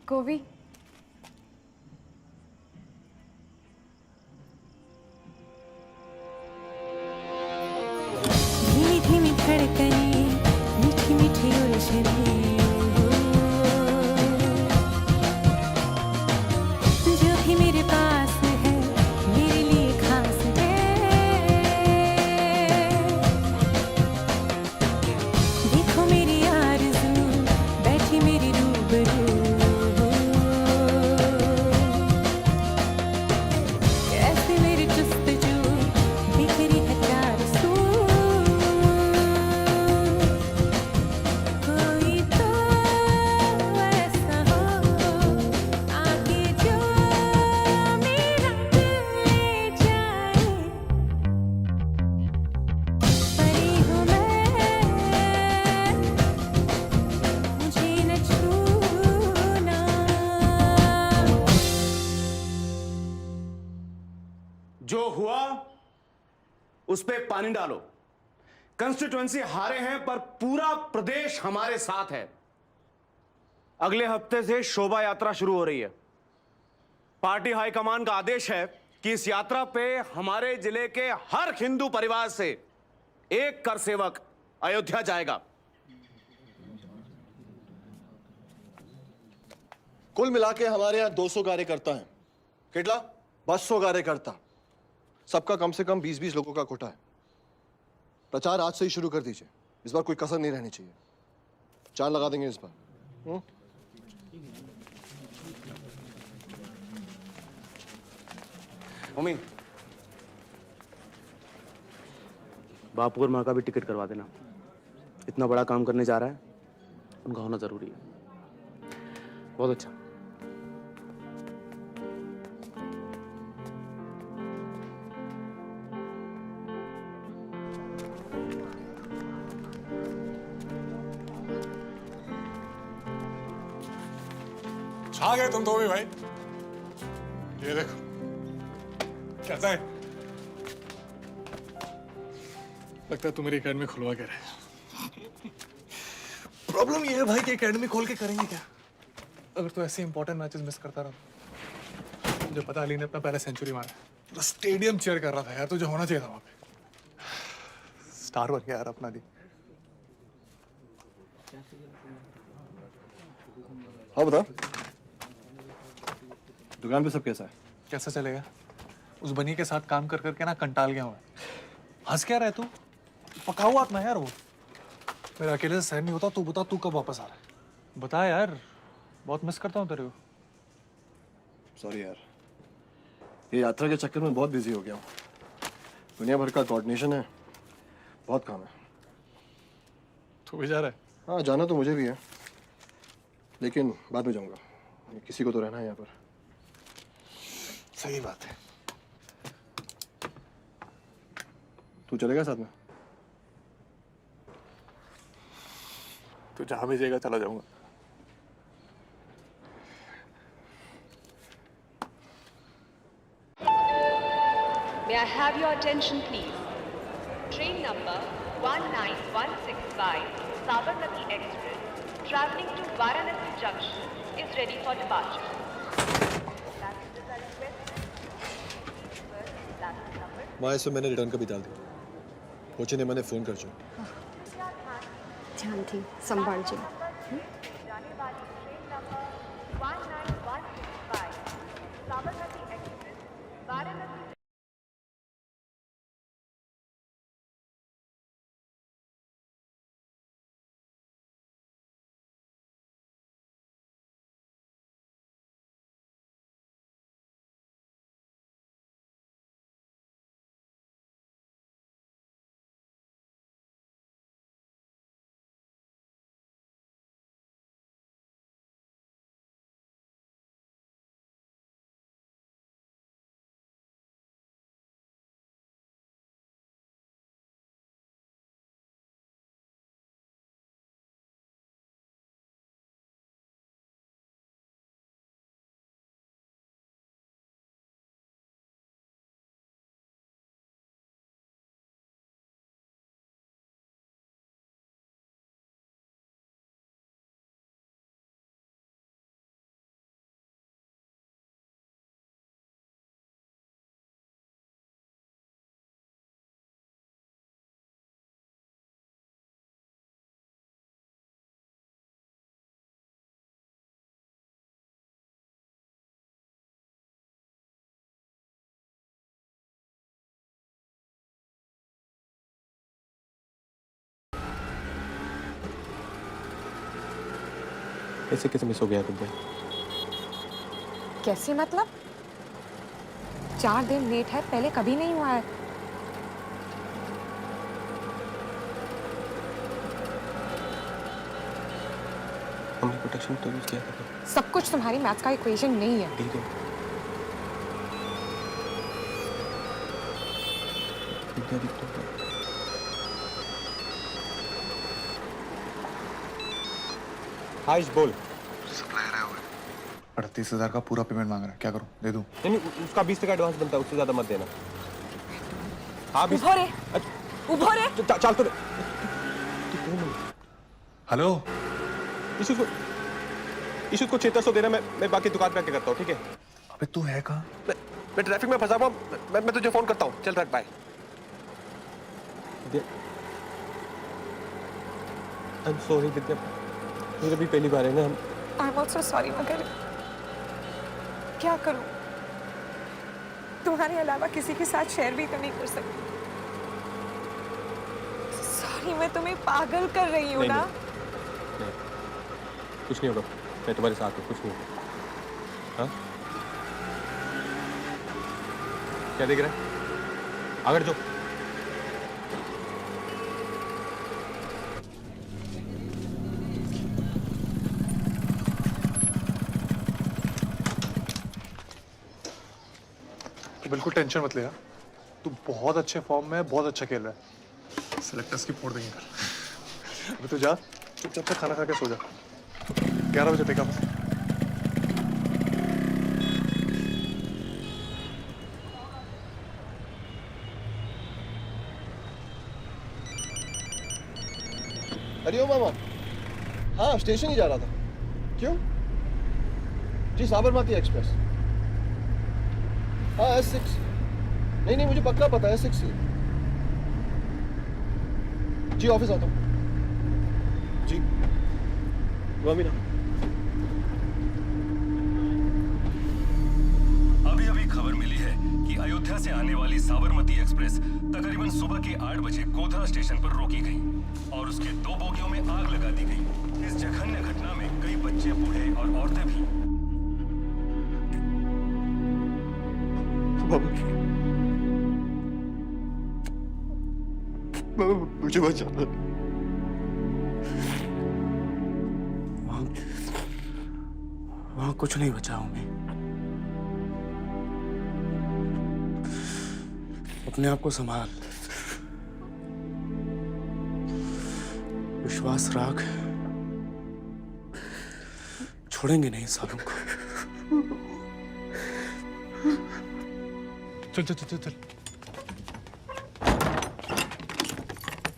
को भी धीमी धीमी धड़कने मीठी मीठी उलझने जो भी मेरे पास है मेरे लिए खास है देखो मेरी आरज़ू बैठी मेरी रूबरू ऐसे मेरी जुस्तजू बिखरी है प्यार सू कोई तो ऐसा हो आगे जो मेरा दिल ले जाए परी हूँ मैं मुझे न छूना जो हुआ उस पे पानी डालो। कंस्टिट्यूएंसी हारे हैं पर पूरा प्रदेश हमारे साथ है। अगले हफ्ते से शोभा यात्रा शुरू हो रही है। पार्टी हाईकमान का आदेश है कि इस यात्रा पे हमारे जिले के हर हिंदू परिवार से एक कर सेवक अयोध्या जाएगा। कुल मिला के हमारे यहाँ 200 कार्यकर्ता हैं। कितना? 200 कार्यकर्ता। सबका कम से कम 20-20 लोगों का कोटा है। प्रचार आज से ही शुरू कर दीजिए। इस बार कोई कसर नहीं रहनी चाहिए। चार लगा देंगे इस बार। मम्मी, बापू और माँ का भी टिकट करवा देना। इतना बड़ा काम करने जा रहा है, उनका होना जरूरी है। बहुत अच्छा। छा गए तुम तो भी भाई। ये देखो कैसा है। लगता है तू मेरी एकेडमी खुलवा के रहे। प्रॉब्लम ये है भाई कि एकेडमी खोल के करेंगे क्या अगर तू ऐसे इंपॉर्टेंट मैचेस मिस करता रहा। मुझे पता अली ने अपना पहला सेंचुरी मारा, तो स्टेडियम चेयर कर रहा था यार। तुझे होना चाहिए था वहां पे। स्टार बन गया यार अपना दी। हाँ बता, दुकान पे सब कैसा है? कैसा चलेगा? उस बनी के साथ काम कर करके ना कंटाल गया हूँ। हंस क्या रहे तू? पका हुआ ना यार वो। मेरा अकेले से सहन नहीं होता। तू बता, तू कब वापस आ रहा है? बता यार, बहुत मिस करता हूँ तेरे को। सॉरी यार, ये यात्रा के चक्कर में बहुत बिजी हो गया हूँ। दुनिया भर का कोऑर्डिनेशन है, बहुत काम है। तू भी जा रहा है? हाँ, जाना तो मुझे भी है, लेकिन बाद में जाऊंगा। किसी को तो रहना है यहाँ पर। सही बात है। तू चलेगा साथ में? तू जहां भेजेगा चला जाऊंगा। May I have your attention, please? Train number 19165, Sabarmati Express, traveling to Varanasi Junction, is ready for departure. Passengers are requested to please first platform number. माँ, इसमें मैंने रिटर्न का भी डाल दिया। पहुंचने मैंने फोन कर जो। ध्यान थी, संभाल जी। ऐसे कैसे मिस हो गया विद्या? कैसे मतलब? 4 दिन लेट है, पहले कभी नहीं हुआ है। हमने प्रोटेक्शन तो यूज किया था। सब कुछ तुम्हारी मैथ्स का इक्वेशन नहीं है। ठीक है। विद्या दिख तो है। आयुष बोल। सप्लायर है वो 38,000 का पूरा पेमेंट मांग रहा है, क्या करूं? दे दूं? नहीं, उसका 20% एडवांस बनता है, उससे ज्यादा मत देना। हाँ, उभो रे, उभो रे। चल तो। हेलो। इशू को 600 देना, मैं बाकी दुकान पे आके करता हूँ, ठीक है? अबे तू है कहाँ? मैं ट्रैफिक में फंसा हुआ, मैं तुझे फोन करता हूँ। चल right, bye. I am sorry Vidya, मेरी भी पहली बार है ना। आई एम ऑल्सो सॉरी, मगर क्या करूं? तुम्हारे अलावा किसी के साथ शेयर भी तो नहीं कर सकती। सॉरी, मैं तुम्हें पागल कर रही हूँ ना। नहीं, कुछ नहीं होगा, मैं तुम्हारे साथ हूँ, कुछ नहीं होगा। हाँ? क्या देख रहा है? आगे जो। बिल्कुल टेंशन मत ले यार, तू बहुत अच्छे फॉर्म में है, बहुत अच्छा खेल रहा है। सेलेक्टर्स की फोड़ देंगे कल। अबे तू जा, चुपचाप से खाना खा के सो जा। 11 बजे पिकअप है। अरे ओ मामा, हाँ स्टेशन ही जा रहा था। क्यों? जी साबरमती एक्सप्रेस। हाँ S6। नहीं मुझे पक्का पता है S6 ही। जी ऑफिस आता हूँ। जी गोविंदा। अभी अभी खबर मिली है कि अयोध्या से आने वाली साबरमती एक्सप्रेस तकरीबन सुबह के 8 बजे गोधरा स्टेशन पर रोकी गई और उसके 2 बोगियों में आग लगा दी गई। इस जघन्य घटना में कई बच्चे, बूढ़े और औरतें भी। मुझे बचा। वहां कुछ नहीं बचा हूं मैं। अपने आप को संभाल, विश्वास रख, छोड़ेंगे नहीं सालों को। चल चल चल चल।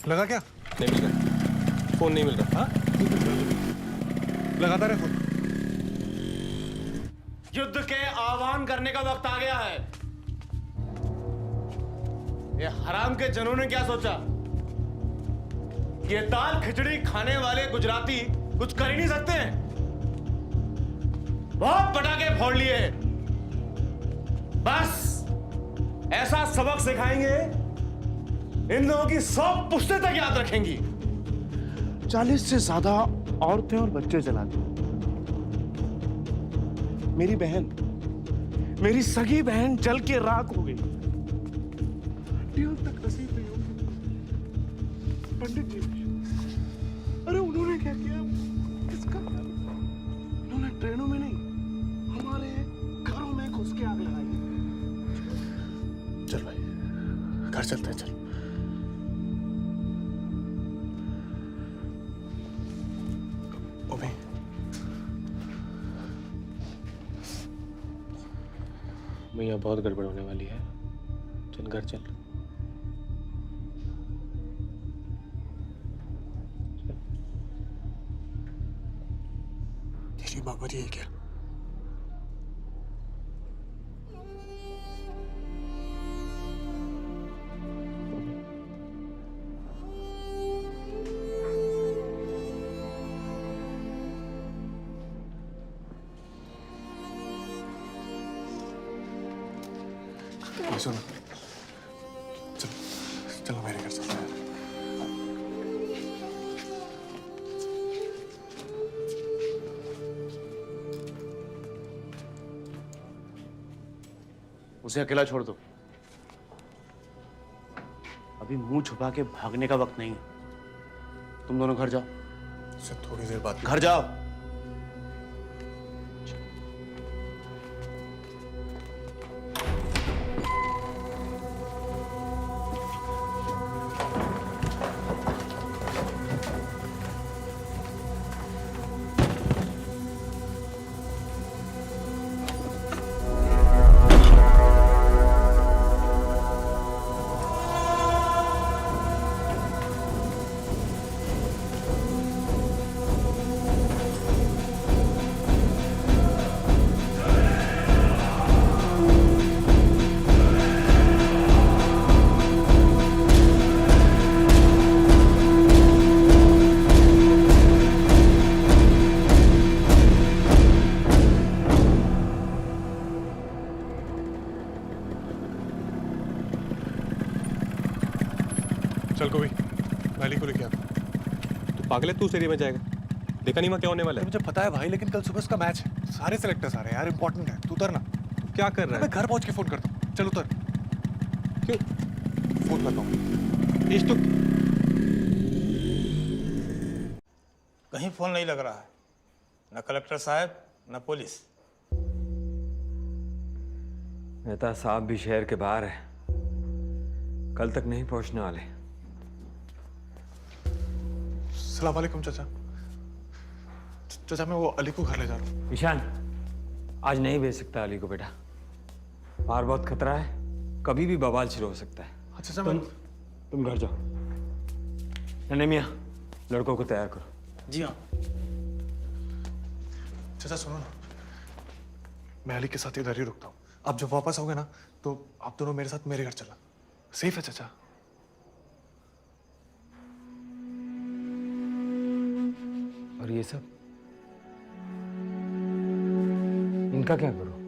लगा क्या? नहीं मिल रहा, फोन नहीं मिल रहा। हाँ? लगातार है फोन। युद्ध के आह्वान करने का वक्त आ गया है। ये हराम के जनों ने क्या सोचा? ये दाल खिचड़ी खाने वाले गुजराती कुछ कर ही नहीं सकते हैं। बहुत पटाखे फोड़ लिए। बस ऐसा सबक सिखाएंगे, इन लोगों की 100 पुश्तें तक याद रखेंगी। 40 से ज्यादा औरतें और बच्चे जला दिए। मेरी बहन, मेरी सगी बहन जल के राख हो गई। तक नसीब नहीं होगी। पंडित जी, अरे उन्होंने क्या किया? किसका? उन्होंने ट्रेनों में नहीं, हमारे घरों में घुस के आग लगाई। चल भाई, घर चलते हैं, चल। भैया बहुत गड़बड़ होने वाली है, चल घर चल। तेरी माँ मरी है क्या? सुनो, चलो मेरे घर चलते हैं। उसे अकेला छोड़ दो। अभी मुंह छुपा के भागने का वक्त नहीं है। तुम दोनों घर जाओ। उससे थोड़ी देर बाद घर जाओ। चल कोई, मैं अली को लेके आता। तू पागल है, तू उस एरिया में जाएगा? देखा नहीं वहाँ क्या होने वाला है? मुझे पता है भाई, लेकिन कल सुबह उसका मैच है। सारे सेलेक्टर्स आ रहे हैं यार, इंपॉर्टेंट है। तू उतर ना। क्या कर रहा है? मैं घर पहुंच के फोन करता हूँ। चल उतर। क्यों? फोन करता हूँ। इस तो कहीं फोन नहीं लग रहा है, न कलेक्टर साहब न पुलिस। मेहता साहब भी शहर के बाहर है, कल तक नहीं पहुंचने वाले। अस्सलाम वालेकुम चाचा। चाचा मैं वो अली को घर ले जा रहा हूँ। ईशान, आज नहीं भेज सकता अली को बेटा। बाहर बहुत खतरा है, कभी भी बवाल शुरू हो सकता है। अच्छा तुम घर जाओ। नन्हे मियाँ, लड़कों को तैयार करो। जी हाँ। चाचा सुनो ना, मैं अली के साथ इधर ही रुकता हूँ। आप जब वापस आओगे ना तो आप दोनों मेरे साथ मेरे घर चलना। सेफ है चाचा? और ये सब इनका क्या करूं?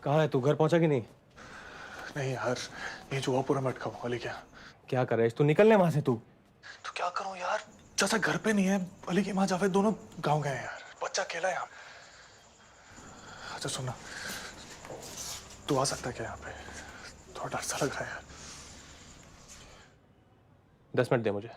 कहाँ है तू? घर पहुंचा कि नहीं? नहीं यार, ये जुआपुरा में अटका हुआ। अली क्या कर रहा है? तू निकलने वहां से। तू तो क्या करूं यार? चाचा घर पे नहीं है, अली की माँ जावेद दोनों गांव गए हैं यार। बच्चा अकेला है यहाँ पे। अच्छा सुनना, तू आ सकता है क्या यहाँ पे? थोड़ा डर सा लग रहा है यार। 10 मिनट दे मुझे।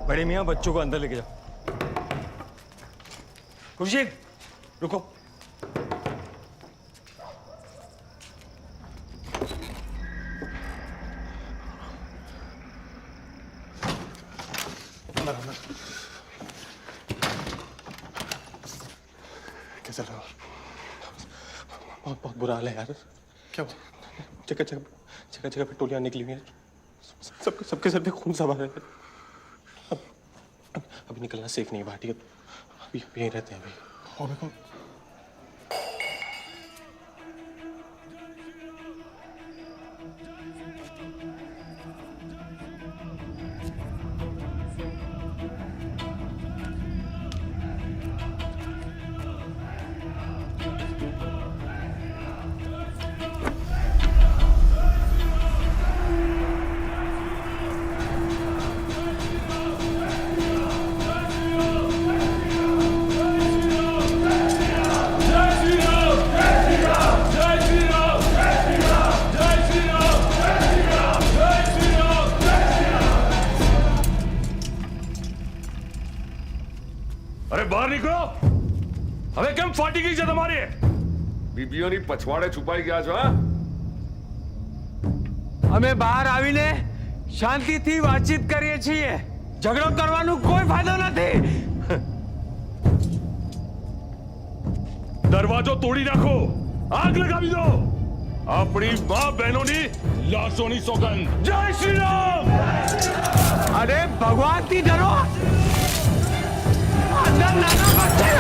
बड़े मियाँ, बच्चों को अंदर लेके जाओ। खुर्शीद, रुको। अंदर अंदर। कैसे लगा? बहुत बहुत बुरा हाल है यार। क्या हुआ? जगह जगह पे टोलियां निकली हुई हैं। सबके सर पे खून सवार है। अभी निकलना सेफ नहीं है बाहर, ठीक है? अभी यहीं रहते हैं अभी। और मेरे को હવે કેમ ફાટી ગઈ છે તમારી બીબીઓની પછવાડે છુપાઈ ગયા છો? હા, અમે બહાર આવીને શાંતિથી વાતચીત કરીએ છીએ. ઝઘડો કરવાનો કોઈ ફાયદો નથી. દરવાજો તોડી નાખો, આગ લગાવી દો. આપણી મા બહેનોની લાશોની સોગંદ. જય શ્રી રામ. અરે ભગવાનથી ડરો. અંદર નાના બચ્ચે.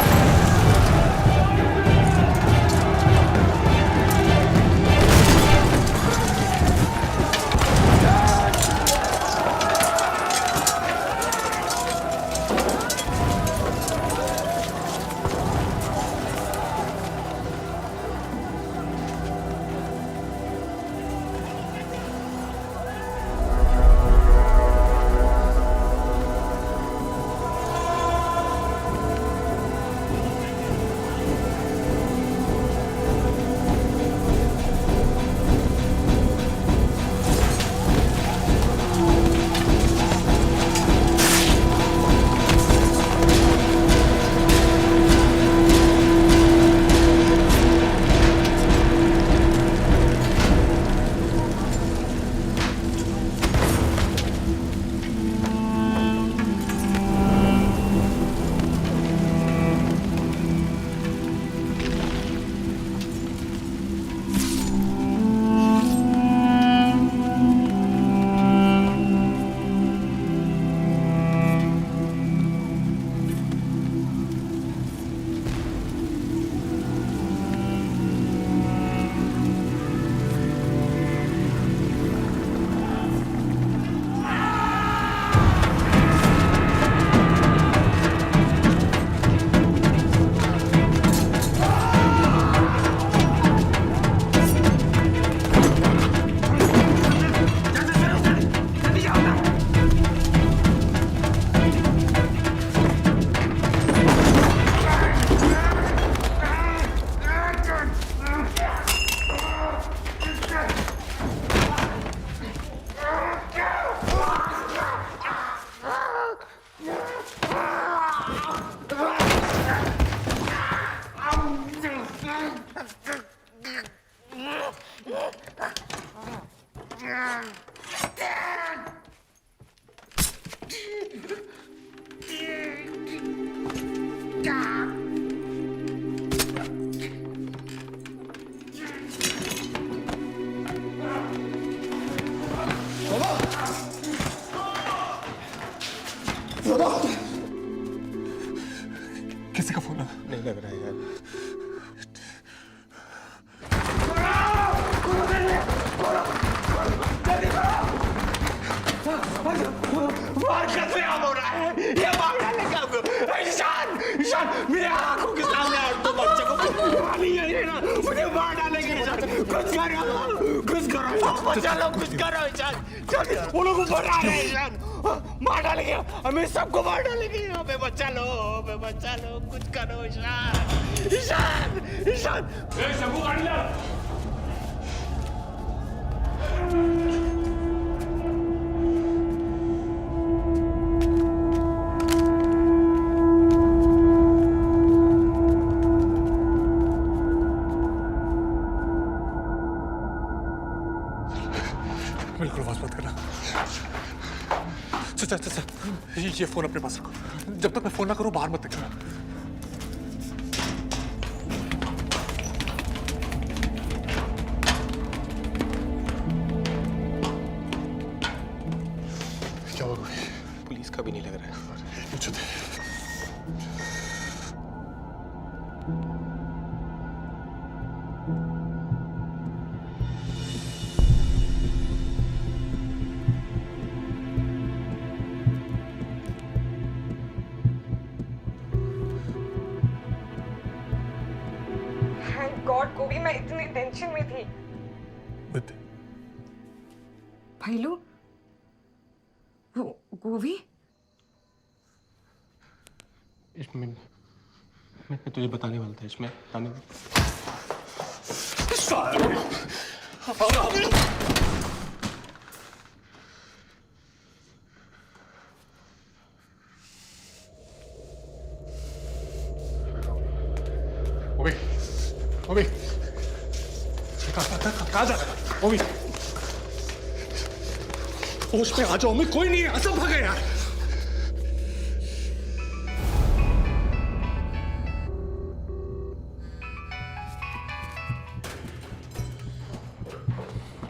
किसी का फोन नहीं लग रहा है यार. मार कैसे आम हो रहा है? ये मार डालने का ईशान, ईशान मेरे आंखों के सामने तो बच्चे को नहीं है ना, मुझे मार डालेंगे ईशान. कुछ करो, बचा लो, कुछ करो ईशान. वो लोग मार रहे हैं ईशान, मार डालेंगे, हमें सबको मार डालेंगे. हमें बचा लो, कुछ करो ईशान, ईशान, ईशान. सबको गाड़ी ला. बिल्कुल आवाज मत करना. चल ये फोन अपने पास रखो. जब तक मैं फोन ना करूं बाहर मत निकलना. क्या हुआ? पुलिस का भी नहीं लग रहा है. मुझे दे. गॉड गोभी, मैं इतनी टेंशन में थी. भाईलू, गोभी, इसमें मैं तुझे बताने वाला था. इसमें आने ओमी कहाँ जा रहा है ओमी? होश में आ जाओ ओमी, कोई नहीं है, सब भागे यार।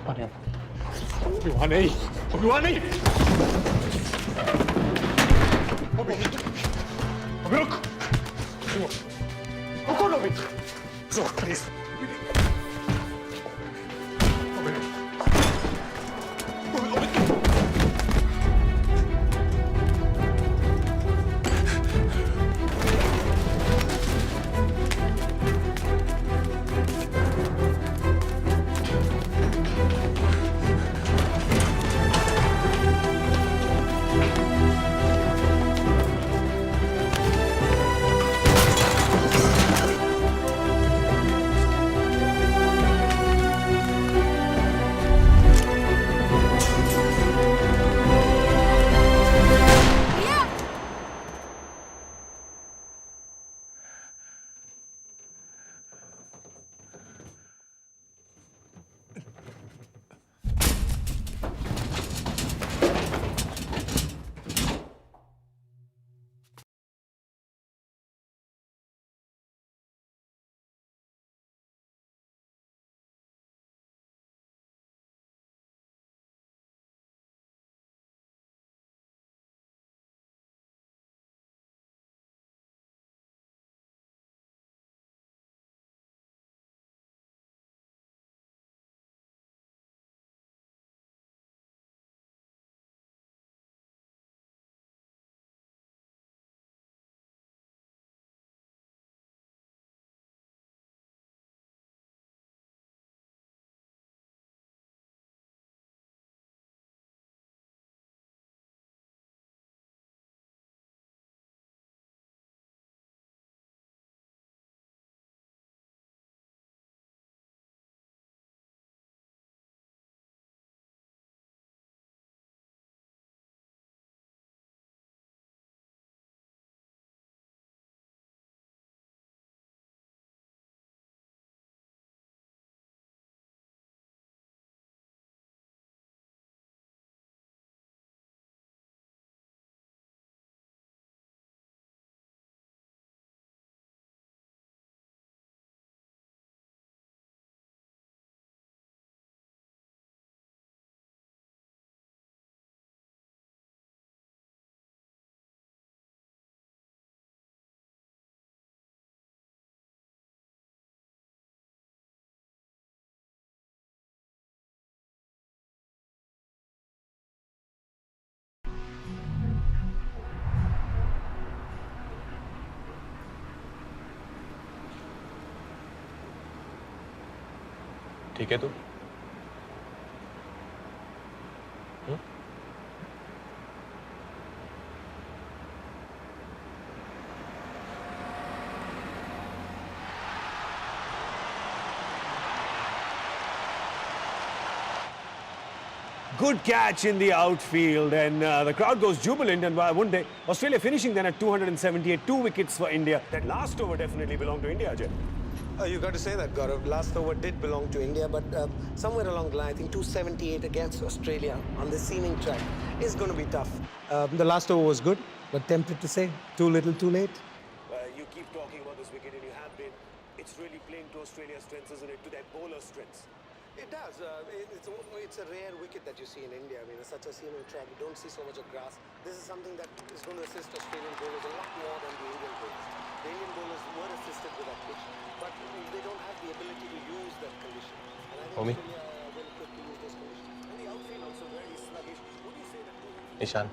वहां नहीं, वहां नहीं। अभी रुक, रुको ना अभी, रुक प्लीज। ठीक है तू? Good catch in the outfield, and the crowd goes jubilant. And why wouldn't they? Australia finishing then at 278, 2 wickets for India. That last over definitely belonged to India, Ajay. You got to say that, Gaurav. Last over did belong to India, but somewhere along the line, I think 278 against Australia on the seaming track is going to be tough. The last over was good, but tempted to say, too little, too late. You keep talking about this wicket, and you have been. It's really playing to Australia's strengths, isn't it? To their bowler strengths. It does. It's a rare wicket that you see in India. I mean, it's such a seaming track. You don't see so much of grass. This is something that is going to assist Australian bowlers a lot more than the Indian bowlers. The Indian bowlers were assisted with that pitch, but they don't have the ability to use that condition. And I think Omi. Australia will quick to use those conditions. And the outfield also very sluggish. Would you say that? Ishan,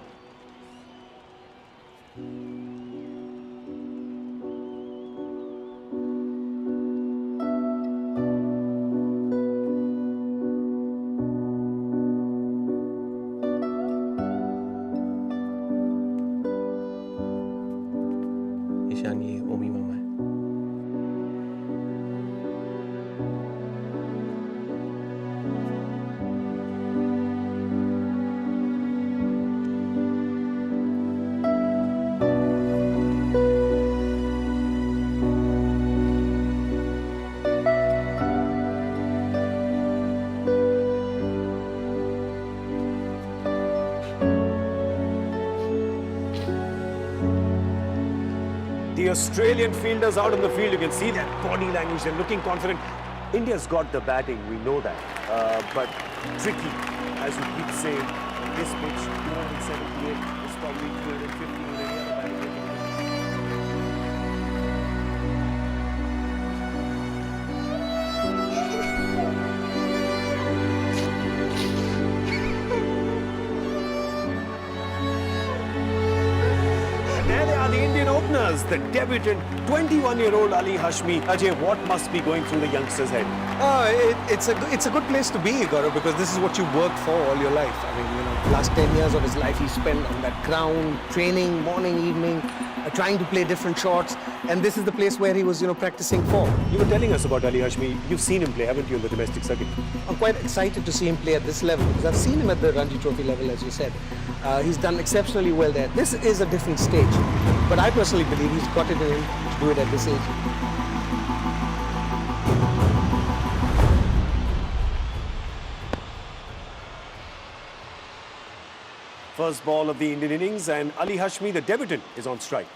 Ishan ये ओमी मामा है। the Australian fielders out on the field. You can see their body language. They're looking confident. India's got the batting. We know that. But tricky, as we keep saying. This pitch, 278 is probably 250 in any other batting. There they are, the Indian openers, the debutant, 21-year-old Ali Hashmi. Ajay, what must be going through the youngster's head? It's a good place to be, Gaurav, because this is what you work for all your life. I mean, you know, last 10 years of his life he spent on that ground, training, morning, evening, trying to play different shots, and this is the place where he was, you know, practicing for. You were telling us about Ali Hashmi. You've seen him play, haven't you, on the domestic circuit? I'm quite excited to see him play at this level, because I've seen him at the Ranji Trophy level, as you said. He's done exceptionally well there. This is a different stage, but I personally believe he's got it in him to do it at this age. First ball of the Indian innings, and Ali Hashmi, the debutant, is on strike.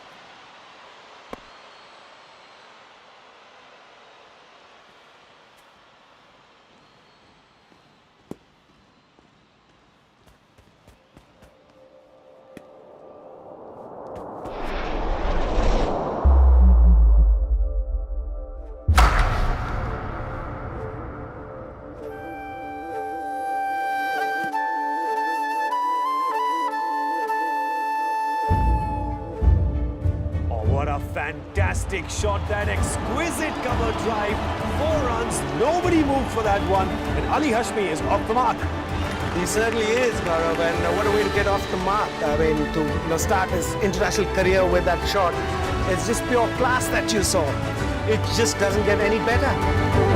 What a fantastic shot, that exquisite cover drive. 4 runs, nobody moved for that one, and Ali Hashmi is off the mark. He certainly is, Gaurav, and what a way to get off the mark. I mean, to start his international career with that shot. It's just pure class that you saw. It just doesn't get any better.